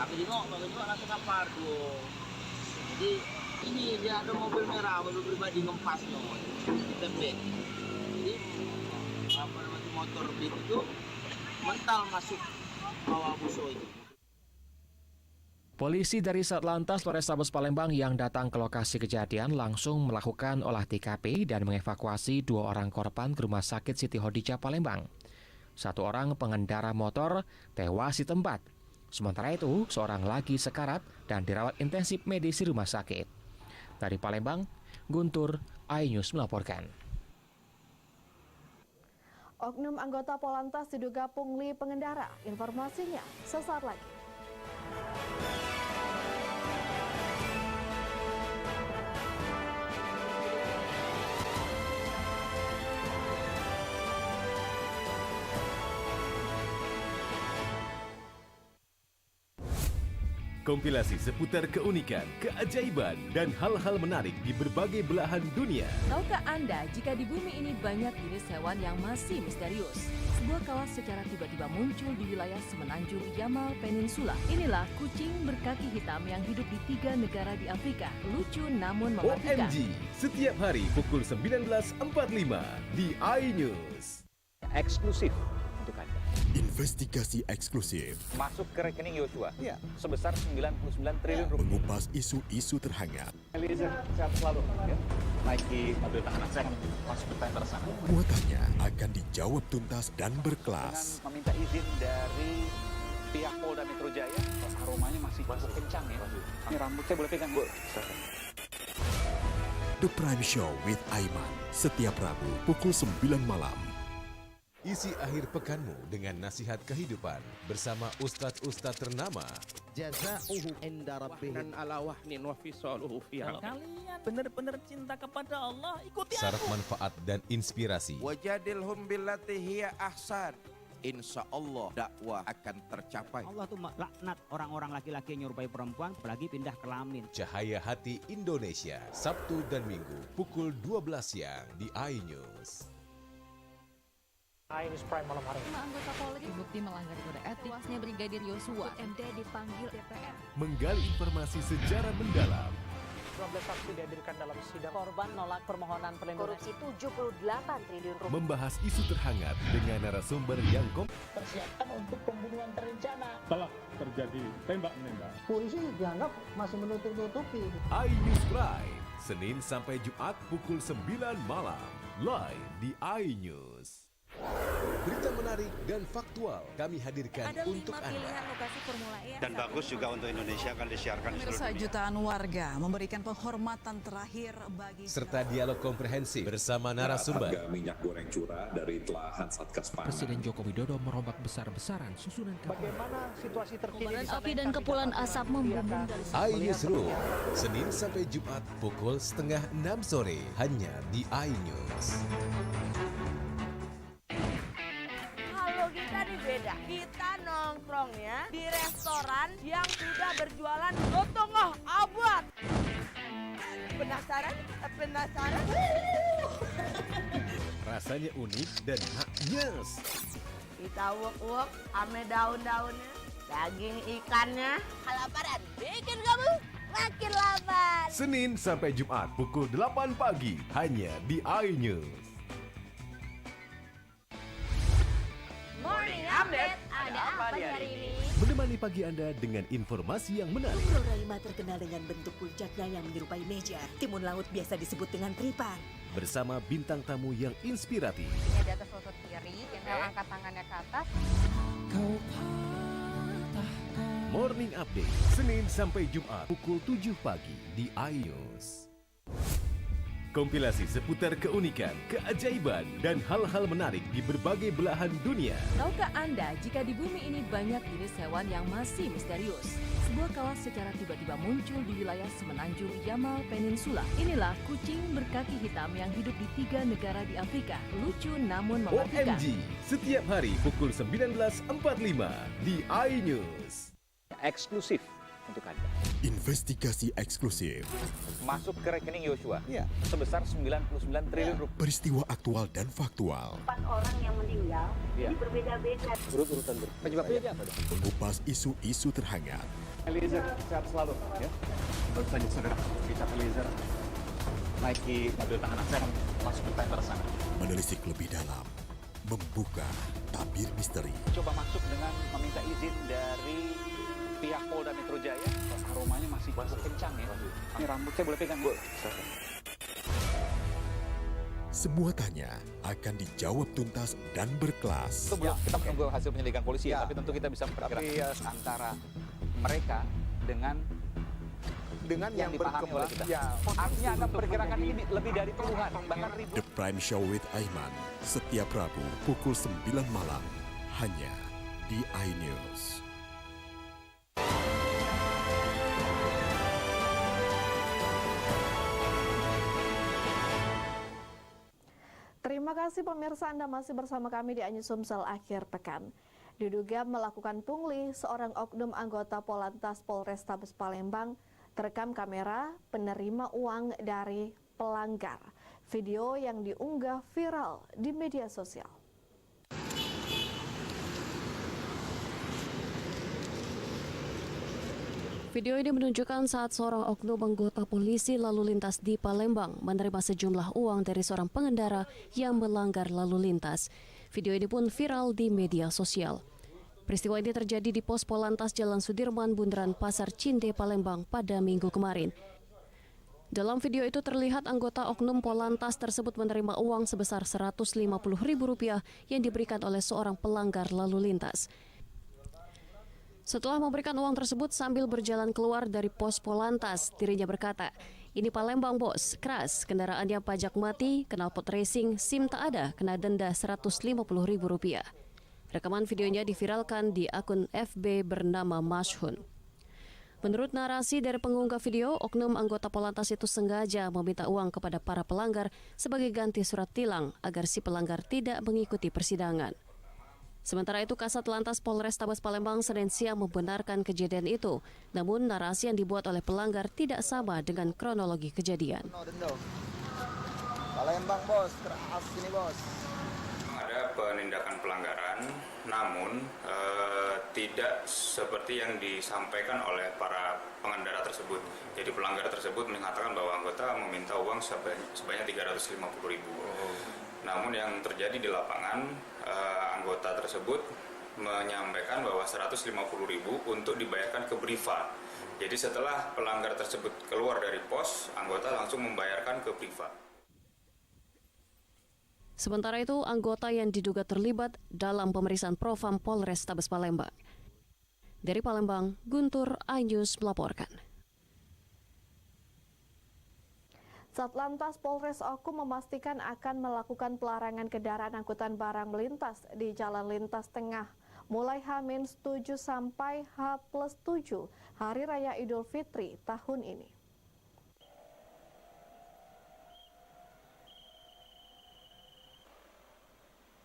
Aku jenguk langsung kapar tuh. Jadi ini dia ada mobil merah, mobil pribadi ngempas loh, ditembak. Jadi motor beat itu mental masuk bawah buso itu. Polisi dari Satlantas Polrestabes Palembang yang datang ke lokasi kejadian langsung melakukan olah TKP dan mengevakuasi dua orang korban ke Rumah Sakit Siti Khadijah Palembang. Satu orang pengendara motor tewas di tempat. Sementara itu, seorang lagi sekarat dan dirawat intensif medis di rumah sakit. Dari Palembang, Guntur, iNews melaporkan. Oknum anggota Polantas diduga pungli pengendara. Informasinya sesaat lagi. Kompilasi seputar keunikan, keajaiban, dan hal-hal menarik di berbagai belahan dunia. Tahukah Anda jika di bumi ini banyak jenis hewan yang masih misterius? Sebuah kawas secara tiba-tiba muncul di wilayah semenanjung Yamal Peninsula. Inilah kucing berkaki hitam yang hidup di 3 negara di Afrika. Lucu namun mematikan. OMG, setiap hari pukul 19.45 di iNews. Eksklusif untuk Anda. Investigasi eksklusif Masuk ke rekening Yosua sebesar 99 triliun rupiah. mengupas isu-isu terhangat. Eliezer, sehat selalu. Ya. Naiki mobil tahanan saya akan masuk ke tender sana. Muatannya akan dijawab tuntas dan berkelas. Dengan meminta izin dari pihak Polda Metro Jaya. Aromanya masih cukup kencang ya. Ini rambut saya boleh pegang, Bu? The Prime Show with Aiman setiap Rabu pukul 9 malam. Isi akhir pekanmu dengan nasihat kehidupan bersama ustadz-ustadz ternama. Jazauhu inda rabbihim ala wahnin wa fisaluhu fi kalian benar-benar cinta kepada Allah, ikuti Syarat aku. manfaat dan inspirasi. Wajadilhum billati hiya ahsan. Insya Allah dakwah akan tercapai. Allah tuh laknat orang-orang laki-laki yang nyerupai perempuan apalagi pindah kelamin. Cahaya Hati Indonesia, Sabtu dan Minggu pukul 12 siang di iNews. iNews Prime malam hari. 5 anggota Polri terbukti melanggar kode etik. Tewasnya Brigadir Yosua. MD dipanggil DPR. Menggali informasi sejarah mendalam. 12 saksi dihadirkan dalam sidang. Korban nolak permohonan perlindungan. Korupsi 78 triliun rupiah. Membahas isu terhangat dengan narasumber yang Persiapan untuk pembunuhan terencana. Telah terjadi tembak-menembak. Polisi dianggap masih menutup-nutupi. iNews Prime, Senin sampai Jumat pukul 9 malam. Live di iNews. Berita menarik dan faktual kami hadirkan Ada untuk 5 Anda. pilihan lokasi Formula E. Dan bagus juga untuk Indonesia akan disiarkan di seluruh Pemirsa, dunia. jutaan warga memberikan penghormatan terakhir bagi Serta dialog komprehensif bersama narasumber. Harga minyak goreng curah dari telahan Satgas Pangan. Presiden Joko Widodo merombak besar-besaran susunan kapal. Bagaimana situasi terkini? Kobaran api dan kepulan asap membumbung dari iNewsroom, Senin sampai Jumat pukul 5:30 sore hanya di iNews. Kalau kita nih beda, kita nongkrongnya di restoran yang sudah berjualan lotongoh abad. Penasaran? Penasaran? Rasanya unik dan haknyes. Kita uak-uak ame daun-daunnya, daging ikannya. Kelaparan, bikin kamu makin lapar. Senin sampai Jumat pukul 8 pagi hanya di iNews. Temani pagi Anda dengan informasi yang menarik. Roraima terkenal dengan bentuk puncaknya yang menyerupai meja. Timun laut biasa disebut dengan tripang. Bersama bintang tamu yang inspiratif. Ini di atas lutut kiri, inhale angkat tangannya ke atas. Morning Update, Senin sampai Jumat pukul 7 pagi di iNews. Kompilasi seputar keunikan, keajaiban, dan hal-hal menarik di berbagai belahan dunia. Tahukah Anda jika di bumi ini banyak jenis hewan yang masih misterius? Sebuah kawah secara tiba-tiba muncul di wilayah semenanjung Yamal Peninsula. Inilah kucing berkaki hitam yang hidup di 3 negara di Afrika. Lucu namun mematikan. OMG, setiap hari pukul 19.45 di iNews. Eksklusif untuk Anda. Investigasi eksklusif. Masuk ke rekening Yosua sebesar 99 triliun rupiah. Peristiwa aktual dan faktual. 4 orang yang meninggal, ini berbeda-beda. Urut-urutan penyebabnya apa? Mengupas isu-isu terhangat. Eliezer sehat selalu ya. Baru saja saudara kita Eliezer naiki mobil tahanan saya masuk ke tender sana. Menelisik lebih dalam. Membuka tabir misteri. Coba masuk dengan meminta izin dari pihak Polda Metro Jaya. Aromanya masih cukup kencang ya. Ini rambut saya boleh pegang? Semua tanya akan dijawab tuntas dan berkelas. Kita menunggu hasil penyelidikan polisi ya, tapi tentu kita bisa memperkirakan antara mereka dengan yang dipahami oleh kita. Artinya Anda perkirakan ini lebih dari puluhan, bahkan ribu. The Prime Show with Aiman, setiap Rabu pukul 9 malam, hanya di iNews. Terima kasih pemirsa, Anda masih bersama kami di iNews Sumsel akhir pekan. Diduga melakukan pungli, seorang oknum anggota Polantas Polrestabes Palembang terekam kamera penerima uang dari pelanggar. Video yang diunggah viral di media sosial. Video ini menunjukkan saat seorang oknum anggota polisi lalu lintas di Palembang menerima sejumlah uang dari seorang pengendara yang melanggar lalu lintas. Video ini pun viral di media sosial. Peristiwa ini terjadi di pos Polantas Jalan Sudirman, Bundaran Pasar Cinde, Palembang pada Minggu kemarin. Dalam video itu terlihat anggota oknum Polantas tersebut menerima uang sebesar Rp150.000 yang diberikan oleh seorang pelanggar lalu lintas. Setelah memberikan uang tersebut sambil berjalan keluar dari pos Polantas, dirinya berkata, "Ini Palembang bos, keras, kendaraannya pajak mati, knalpot racing, SIM tak ada, kena denda Rp150.000. Rekaman videonya diviralkan di akun FB bernama Mashun. Menurut narasi dari pengunggah video, oknum anggota Polantas itu sengaja meminta uang kepada para pelanggar sebagai ganti surat tilang agar si pelanggar tidak mengikuti persidangan. Sementara itu, Kasat Lantas Polrestabes Palembang Senin siang membenarkan kejadian itu. Namun narasi yang dibuat oleh pelanggar tidak sama dengan kronologi kejadian. Palembang bos, keras ini bos. Ada penindakan pelanggaran, namun tidak seperti yang disampaikan oleh para pengendara tersebut. Jadi pelanggar tersebut mengatakan bahwa anggota meminta uang sebanyak 350.000. Namun yang terjadi di lapangan, anggota tersebut menyampaikan bahwa 150.000 untuk dibayarkan ke Briva. Jadi setelah pelanggar tersebut keluar dari pos, anggota langsung membayarkan ke Briva. Sementara itu, anggota yang diduga terlibat dalam pemeriksaan Propam Polrestabes Palembang. Dari Palembang, Guntur, iNews melaporkan. Satlantas Polres Oku memastikan akan melakukan pelarangan kendaraan angkutan barang melintas di Jalan Lintas Tengah mulai H-7 sampai H+7 Hari Raya Idul Fitri tahun ini.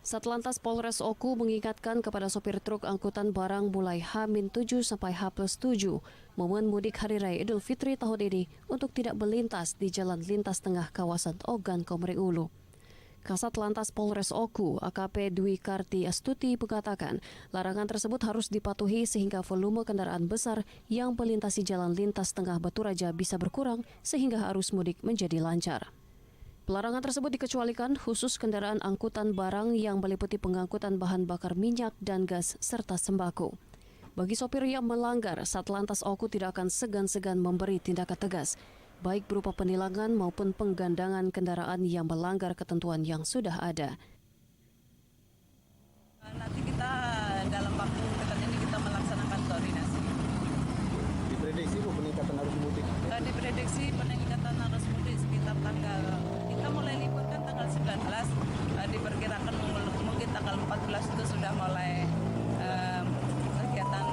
Satlantas Polres Oku mengingatkan kepada sopir truk angkutan barang mulai H-7 sampai H+7 momen mudik Hari Raya Idul Fitri tahun ini untuk tidak melintas di Jalan Lintas Tengah kawasan Ogan, Komering Ulu. Kasat Lantas Polres Oku, AKP Dwi Karti Astuti mengatakan larangan tersebut harus dipatuhi sehingga volume kendaraan besar yang melintasi Jalan Lintas Tengah Batu Raja bisa berkurang sehingga arus mudik menjadi lancar. Pelarangan tersebut dikecualikan khusus kendaraan angkutan barang yang meliputi pengangkutan bahan bakar minyak dan gas serta sembako. Bagi sopir yang melanggar, Satlantas Oku tidak akan segan-segan memberi tindakan tegas, baik berupa penilangan maupun penggandangan kendaraan yang melanggar ketentuan yang sudah ada. Nanti kita dalam waktu dekat ini kita melaksanakan koordinasi. Diprediksi Bu peningkatan arus mudik? Diprediksi peningkatan arus mudik sekitar kita mulai libur kan tanggal 19, diperkirakan mungkin tanggal 14 itu sudah mulai kegiatan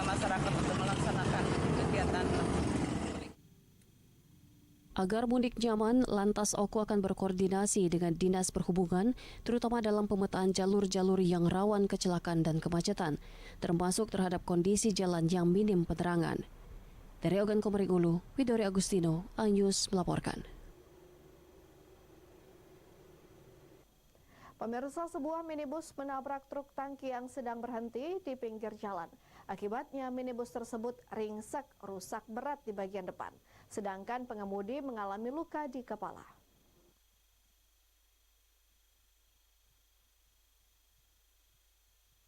masyarakat untuk melaksanakan kegiatan. Agar mudik nyaman, Lantas Oku akan berkoordinasi dengan Dinas Perhubungan, terutama dalam pemetaan jalur-jalur yang rawan kecelakaan dan kemacetan, termasuk terhadap kondisi jalan yang minim penerangan. Dari Ogan Komering Ulu, Widori Agustino, iNews melaporkan. Pemirsa, sebuah minibus menabrak truk tangki yang sedang berhenti di pinggir jalan. Akibatnya minibus tersebut ringsek, rusak berat di bagian depan. Sedangkan pengemudi mengalami luka di kepala.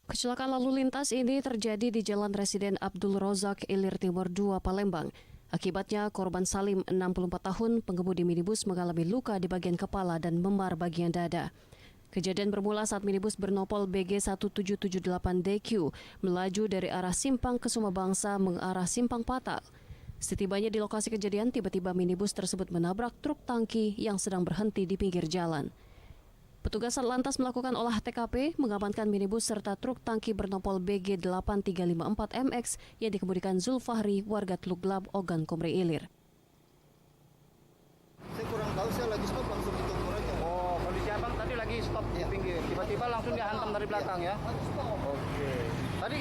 Kecelakaan lalu lintas ini terjadi di Jalan Residen Abdul Rozak, Ilir Timur 2, Palembang. Akibatnya korban Salim, 64 tahun, pengemudi minibus mengalami luka di bagian kepala dan memar bagian dada. Kejadian bermula saat minibus bernopol BG 1778DQ melaju dari arah Simpang Kesuma Bangsa mengarah Simpang Patal. Setibanya di lokasi kejadian, tiba-tiba minibus tersebut menabrak truk tangki yang sedang berhenti di pinggir jalan. Petugas lantas melakukan olah TKP, mengamankan minibus serta truk tangki bernopol BG 8354MX yang dikemudikan Zulfahri, warga Teluk Glab, Ogan Komering Ilir. Saya kurang tahu, saya lagi stop langsung ditunggu aja. Oh, kondisi abang tadi lagi stop di pinggir, tiba-tiba langsung dihantam dari belakang ya? Oke. Tadi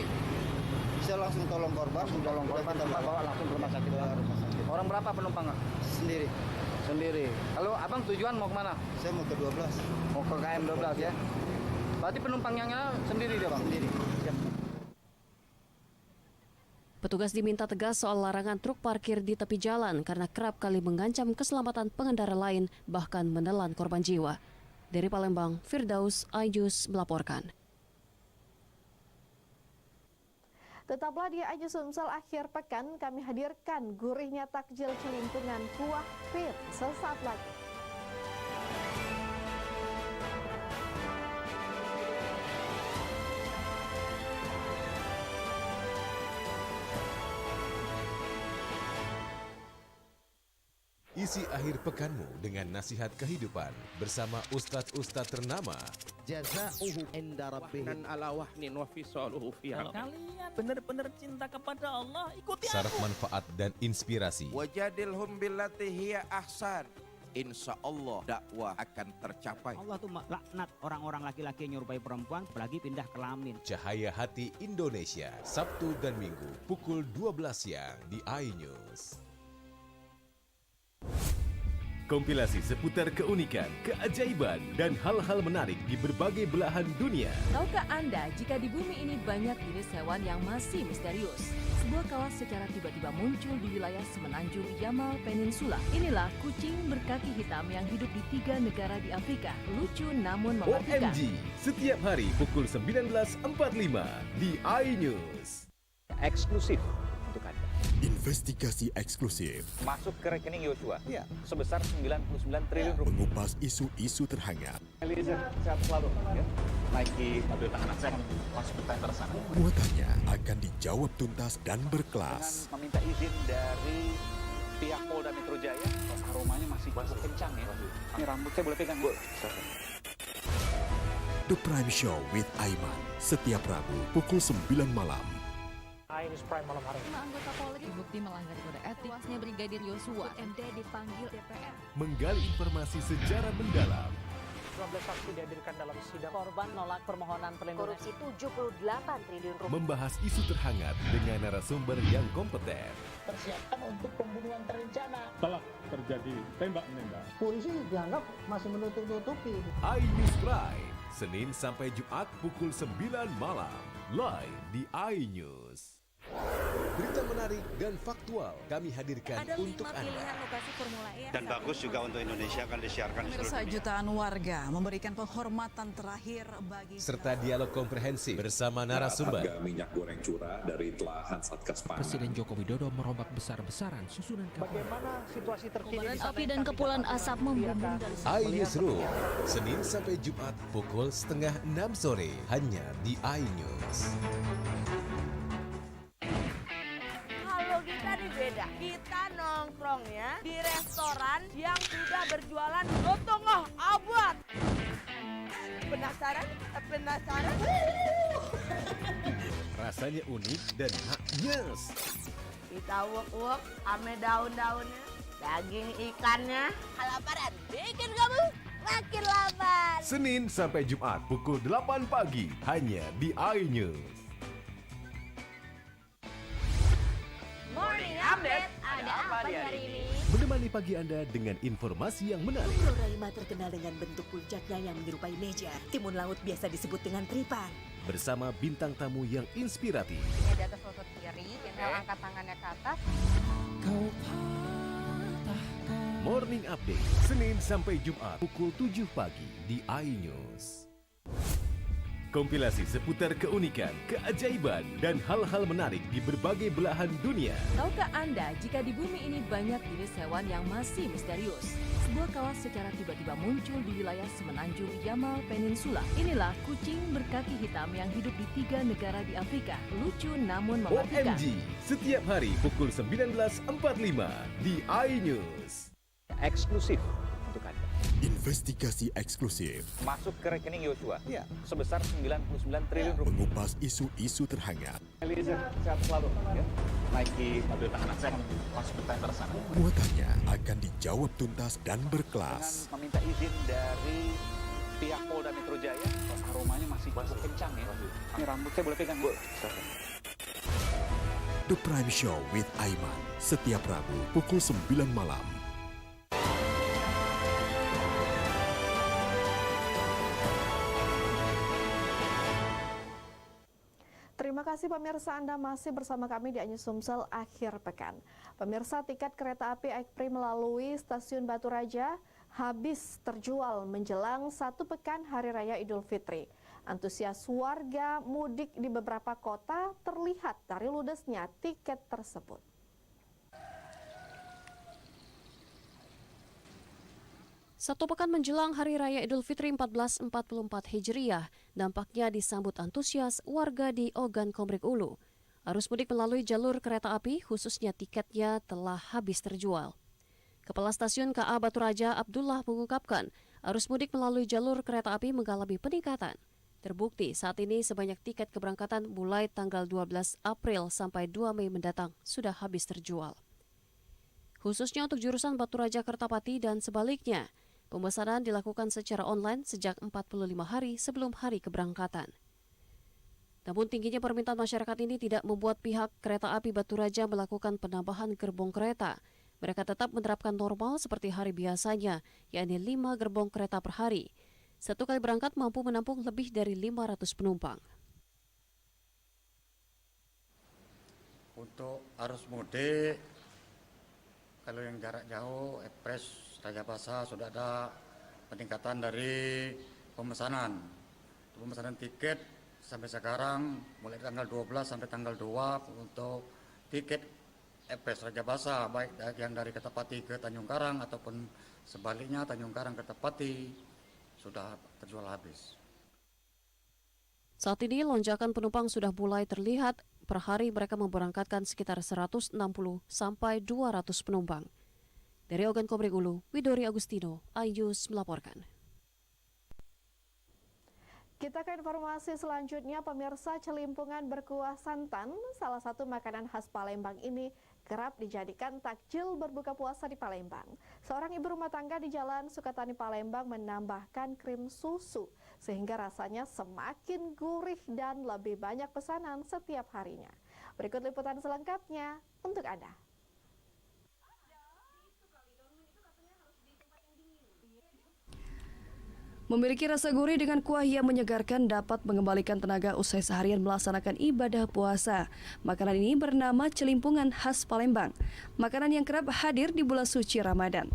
saya langsung tolong korban, kita bawa langsung ke rumah sakit. Orang berapa penumpang? Sendiri. Kalau abang tujuan mau kemana? Saya mau ke 12. Mau ke KM 12 ya? Berarti penumpangnya sendiri dia bang? Sendiri. Siap. Petugas diminta tegas soal larangan truk parkir di tepi jalan karena kerap kali mengancam keselamatan pengendara lain, bahkan menelan korban jiwa. Dari Palembang, Firdaus, iNews melaporkan. Tetaplah di iNews Sumsel akhir pekan, kami hadirkan gurihnya takjil celimpungan kuah pit sesaat lagi. Isi akhir pekanmu dengan nasihat kehidupan bersama Ustadz-Ustadz ternama. Jazauhu inda rabbihim ala wahnin wa fisaluhu fi Kalau kalian benar-benar cinta kepada Allah, ikuti Syarat aku. manfaat dan inspirasi. Wajadilhum billati hiya ahsan. Insya Allah dakwah akan tercapai. Allah tuh laknat orang-orang laki-laki yang nyerupai perempuan, apalagi pindah kelamin. Cahaya Hati Indonesia, Sabtu dan Minggu pukul 12 siang di iNews. Kompilasi seputar keunikan, keajaiban, dan hal-hal menarik di berbagai belahan dunia. Tahukah Anda jika di bumi ini banyak jenis hewan yang masih misterius? Sebuah kawas secara tiba-tiba muncul di wilayah semenanjung Yamal Peninsula. Inilah kucing berkaki hitam yang hidup di 3 negara di Afrika. Lucu namun mematikan. OMG, setiap hari pukul 19.45 di iNews. Eksklusif untuk Anda. Investigasi eksklusif Masuk ke rekening Yosua sebesar 99 triliun rupiah. mengupas isu-isu terhangat. Eliezer, sehat selalu. Ya. Naiki mobil tahanan saya masuk ke tender sana. Muatannya akan dijawab tuntas dan berkelas. Dengan meminta izin dari pihak Polda Metro Jaya. Aromanya masih cukup kencang ya. Ini rambut saya boleh pegang, Bu? The Prime Show with Aiman, setiap Rabu pukul 9 malam. iNews Prime malam hari. 5 anggota Polri terbukti melanggar kode etik. Tewasnya Brigadir Yosua, MD dipanggil DPR. Menggali informasi secara mendalam. 12 saksi dihadirkan dalam sidang. Korban nolak permohonan perlindungan. Korupsi 78 triliun rupiah. Membahas isu terhangat dengan narasumber yang kompeten. Persiapan untuk pembunuhan terencana. Telah terjadi tembak-menembak. Polisi dianggap masih menutup-nutupi. iNews Prime, Senin sampai Jumat pukul 9 malam. Live di iNews. Berita menarik dan faktual kami hadirkan Ada untuk 5 Anda. pilihan lokasi Formula E. Dan bagus juga untuk Indonesia akan disiarkan di seluruh Pemirsa, dunia. jutaan warga memberikan penghormatan terakhir bagi Serta dialog komprehensif bersama narasumber. Harga minyak goreng curah dari telahan Satgas Pangan. Presiden Joko Widodo merombak besar-besaran susunan Bagaimana situasi terkini Kobaran api dan kepulan asap membumbung dari iNewsroom, Senin sampai Jumat pukul 5:30 sore hanya di iNews. Halo, kita nih beda. Kita nongkrongnya di restoran yang sudah berjualan lotongoh abad. Penasaran? Penasaran? Rasanya unik dan haknyes. Kita uek-uek ame daun-daunnya, daging ikannya. Kelaparan bikin kamu makin lapar. Senin sampai Jumat pukul 8 pagi hanya di iNews. Morning Update, ada apa di hari ini? Menemani pagi Anda dengan informasi yang menarik. Pulau Raima terkenal dengan bentuk puncaknya yang menyerupai meja. Timun laut biasa disebut dengan tripang. Bersama bintang tamu yang inspiratif. Ini di atas lutut kiri, inhale angkat tangannya ke atas. Morning Update, Senin sampai Jumat pukul 7 pagi di iNews. Kompilasi seputar keunikan, keajaiban, dan hal-hal menarik di berbagai belahan dunia. Tahukah Anda jika di bumi ini banyak jenis hewan yang masih misterius? Sebuah kawah secara tiba-tiba muncul di wilayah semenanjung Yamal Peninsula. Inilah kucing berkaki hitam yang hidup di 3 negara di Afrika. Lucu namun mematikan. OMG, setiap hari pukul 19.45 di iNews. Eksklusif untuk Anda. Investigasi eksklusif Masuk ke rekening Yosua sebesar 99 triliun rupiah. mengupas isu-isu terhangat. Eliezer, sehat selalu. Ya. Naiki mobil tahanan saya masuk ke tender sana. Muatannya akan dijawab tuntas dan berkelas. Dengan meminta izin dari pihak Polda Metro Jaya, aromanya masih cukup kencang ya. Ini rambut saya boleh pegang, Bu? The Prime Show with Aiman, setiap Rabu pukul 9 malam. Terima kasih pemirsa, Anda masih bersama kami di iNews Sumsel akhir pekan. Pemirsa, tiket kereta api Ekpri melalui stasiun Batu Raja habis terjual menjelang 1 pekan Hari Raya Idul Fitri. Antusias warga mudik di beberapa kota terlihat dari ludesnya tiket tersebut. Satu pekan menjelang Hari Raya Idul Fitri 1444 Hijriah, dampaknya disambut antusias warga di Ogan Komering Ulu. Arus mudik melalui jalur kereta api, khususnya tiketnya telah habis terjual. Kepala Stasiun KA Batu Raja Abdullah mengungkapkan, arus mudik melalui jalur kereta api mengalami peningkatan. Terbukti saat ini sebanyak tiket keberangkatan mulai tanggal 12 April sampai 2 Mei mendatang sudah habis terjual. Khususnya untuk jurusan Batu Raja Kertapati dan sebaliknya, pemesanan dilakukan secara online sejak 45 hari sebelum hari keberangkatan. Namun tingginya permintaan masyarakat ini tidak membuat pihak kereta api Batu Raja melakukan penambahan gerbong kereta. Mereka tetap menerapkan normal seperti hari biasanya, yakni 5 gerbong kereta per hari. Satu kali berangkat mampu menampung lebih dari 500 penumpang. Untuk arus mudik, kalau yang jarak jauh, Ekspres Raja Basa sudah ada peningkatan dari pemesanan. Pemesanan tiket sampai sekarang mulai tanggal 12 sampai tanggal 2 untuk tiket Ekspres Raja Basa, baik yang dari Kertapati ke Tanjung Karang ataupun sebaliknya Tanjung Karang ke Kertapati sudah terjual habis. Saat ini lonjakan penumpang sudah mulai terlihat. Per hari mereka memberangkatkan sekitar 160 sampai 200 penumpang. Dari Ogan Komering Ulu, Widori Agustino, iNews melaporkan. Kita ke informasi selanjutnya, pemirsa. Celimpungan berkuah santan, salah satu makanan khas Palembang ini kerap dijadikan takjil berbuka puasa di Palembang. Seorang ibu rumah tangga di Jalan Sukatani Palembang menambahkan krim susu sehingga rasanya semakin gurih dan lebih banyak pesanan setiap harinya. Berikut liputan selengkapnya untuk Anda. Memiliki rasa gurih dengan kuah yang menyegarkan dapat mengembalikan tenaga usai seharian melaksanakan ibadah puasa. Makanan ini bernama celimpungan khas Palembang. Makanan yang kerap hadir di bulan suci Ramadan.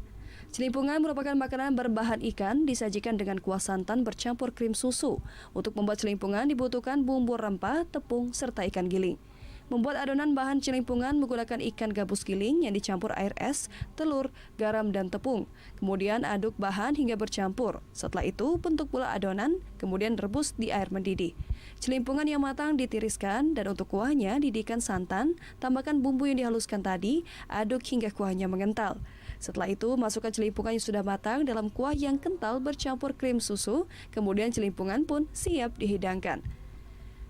Celimpungan merupakan makanan berbahan ikan disajikan dengan kuah santan bercampur krim susu. Untuk membuat celimpungan dibutuhkan bumbu rempah, tepung, serta ikan giling. Membuat adonan bahan celimpungan menggunakan ikan gabus giling yang dicampur air es, telur, garam, dan tepung. Kemudian aduk bahan hingga bercampur. Setelah itu bentuk pula adonan, kemudian rebus di air mendidih. Celimpungan yang matang ditiriskan dan untuk kuahnya didihkan santan, tambahkan bumbu yang dihaluskan tadi, aduk hingga kuahnya mengental. Setelah itu masukkan celimpungan yang sudah matang dalam kuah yang kental bercampur krim susu, kemudian celimpungan pun siap dihidangkan.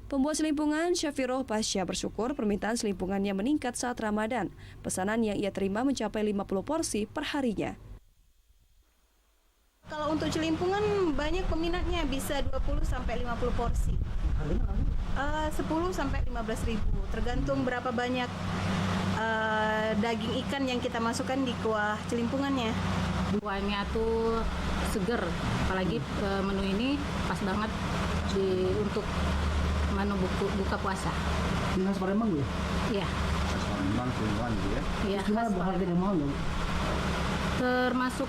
Pembuat celimpungan Syafiroh Pasha bersyukur permintaan celimpungannya meningkat saat Ramadan. Pesanan yang ia terima mencapai 50 porsi per harinya. Kalau untuk celimpungan banyak peminatnya, bisa 20 sampai 50 porsi. 10 sampai 15 ribu, tergantung berapa banyak daging ikan yang kita masukkan di kuah celimpungannya. Kuahnya tuh seger, apalagi menu ini pas banget untuk menu buka puasa. Ini khas Palembang ya? Iya. Khas Palembang, Kulungan gitu ya? Iya. Gimana harganya mahal dong? Termasuk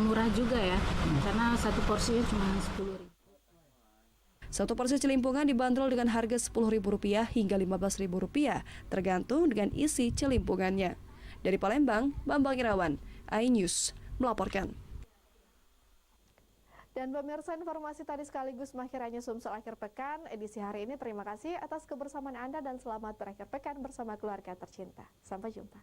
murah juga ya, karena satu porsinya cuma 10.000. Satu porsi celimpungan dibanderol dengan harga Rp10.000 hingga Rp15.000, tergantung dengan isi celimpungannya. Dari Palembang, Bambang Irawan, iNews melaporkan. Dan pemirsa, informasi tadi sekaligus mengakhiri Sumsel akhir pekan edisi hari ini. Terima kasih atas kebersamaan Anda dan selamat berakhir pekan bersama keluarga tercinta. Sampai jumpa.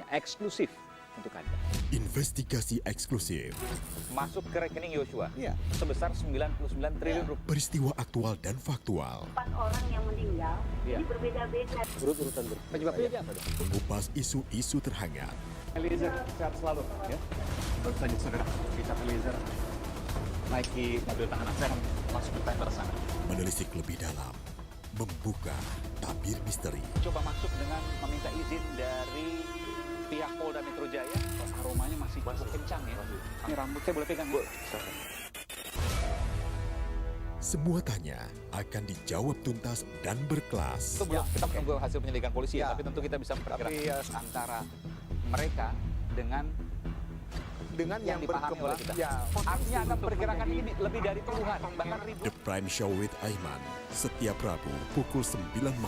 Eksklusif untuk Anda. Investigasi eksklusif. Masuk ke rekening Yosua sebesar 99 triliun rupiah. Peristiwa aktual dan faktual. 4 orang yang meninggal, ini berbeda-beda. Urut-urutan Penyebabnya apa? Mengupas isu-isu terhangat. Eliezer sehat selalu ya. Baru saja saudara Richard Eliezer naiki mobil tahanan, saya akan masuk ke tender sana. Menelisik lebih dalam. Membuka tabir misteri. Coba masuk dengan meminta izin dari pihak Polda Metro Jaya. Aromanya masih cukup kencang ya. Ini rambut saya boleh pegang, Bu? Semua tanya akan dijawab tuntas dan berkelas. Itu belum, kita menunggu hasil penyelidikan polisi, tapi tentu kita bisa memperkirakan antara mereka dengan yang dipahami oleh kita. Artinya Anda memperkirakan ini lebih dari puluhan, bahkan ribu. The Prime Show with Aiman, setiap Rabu pukul 9 malam.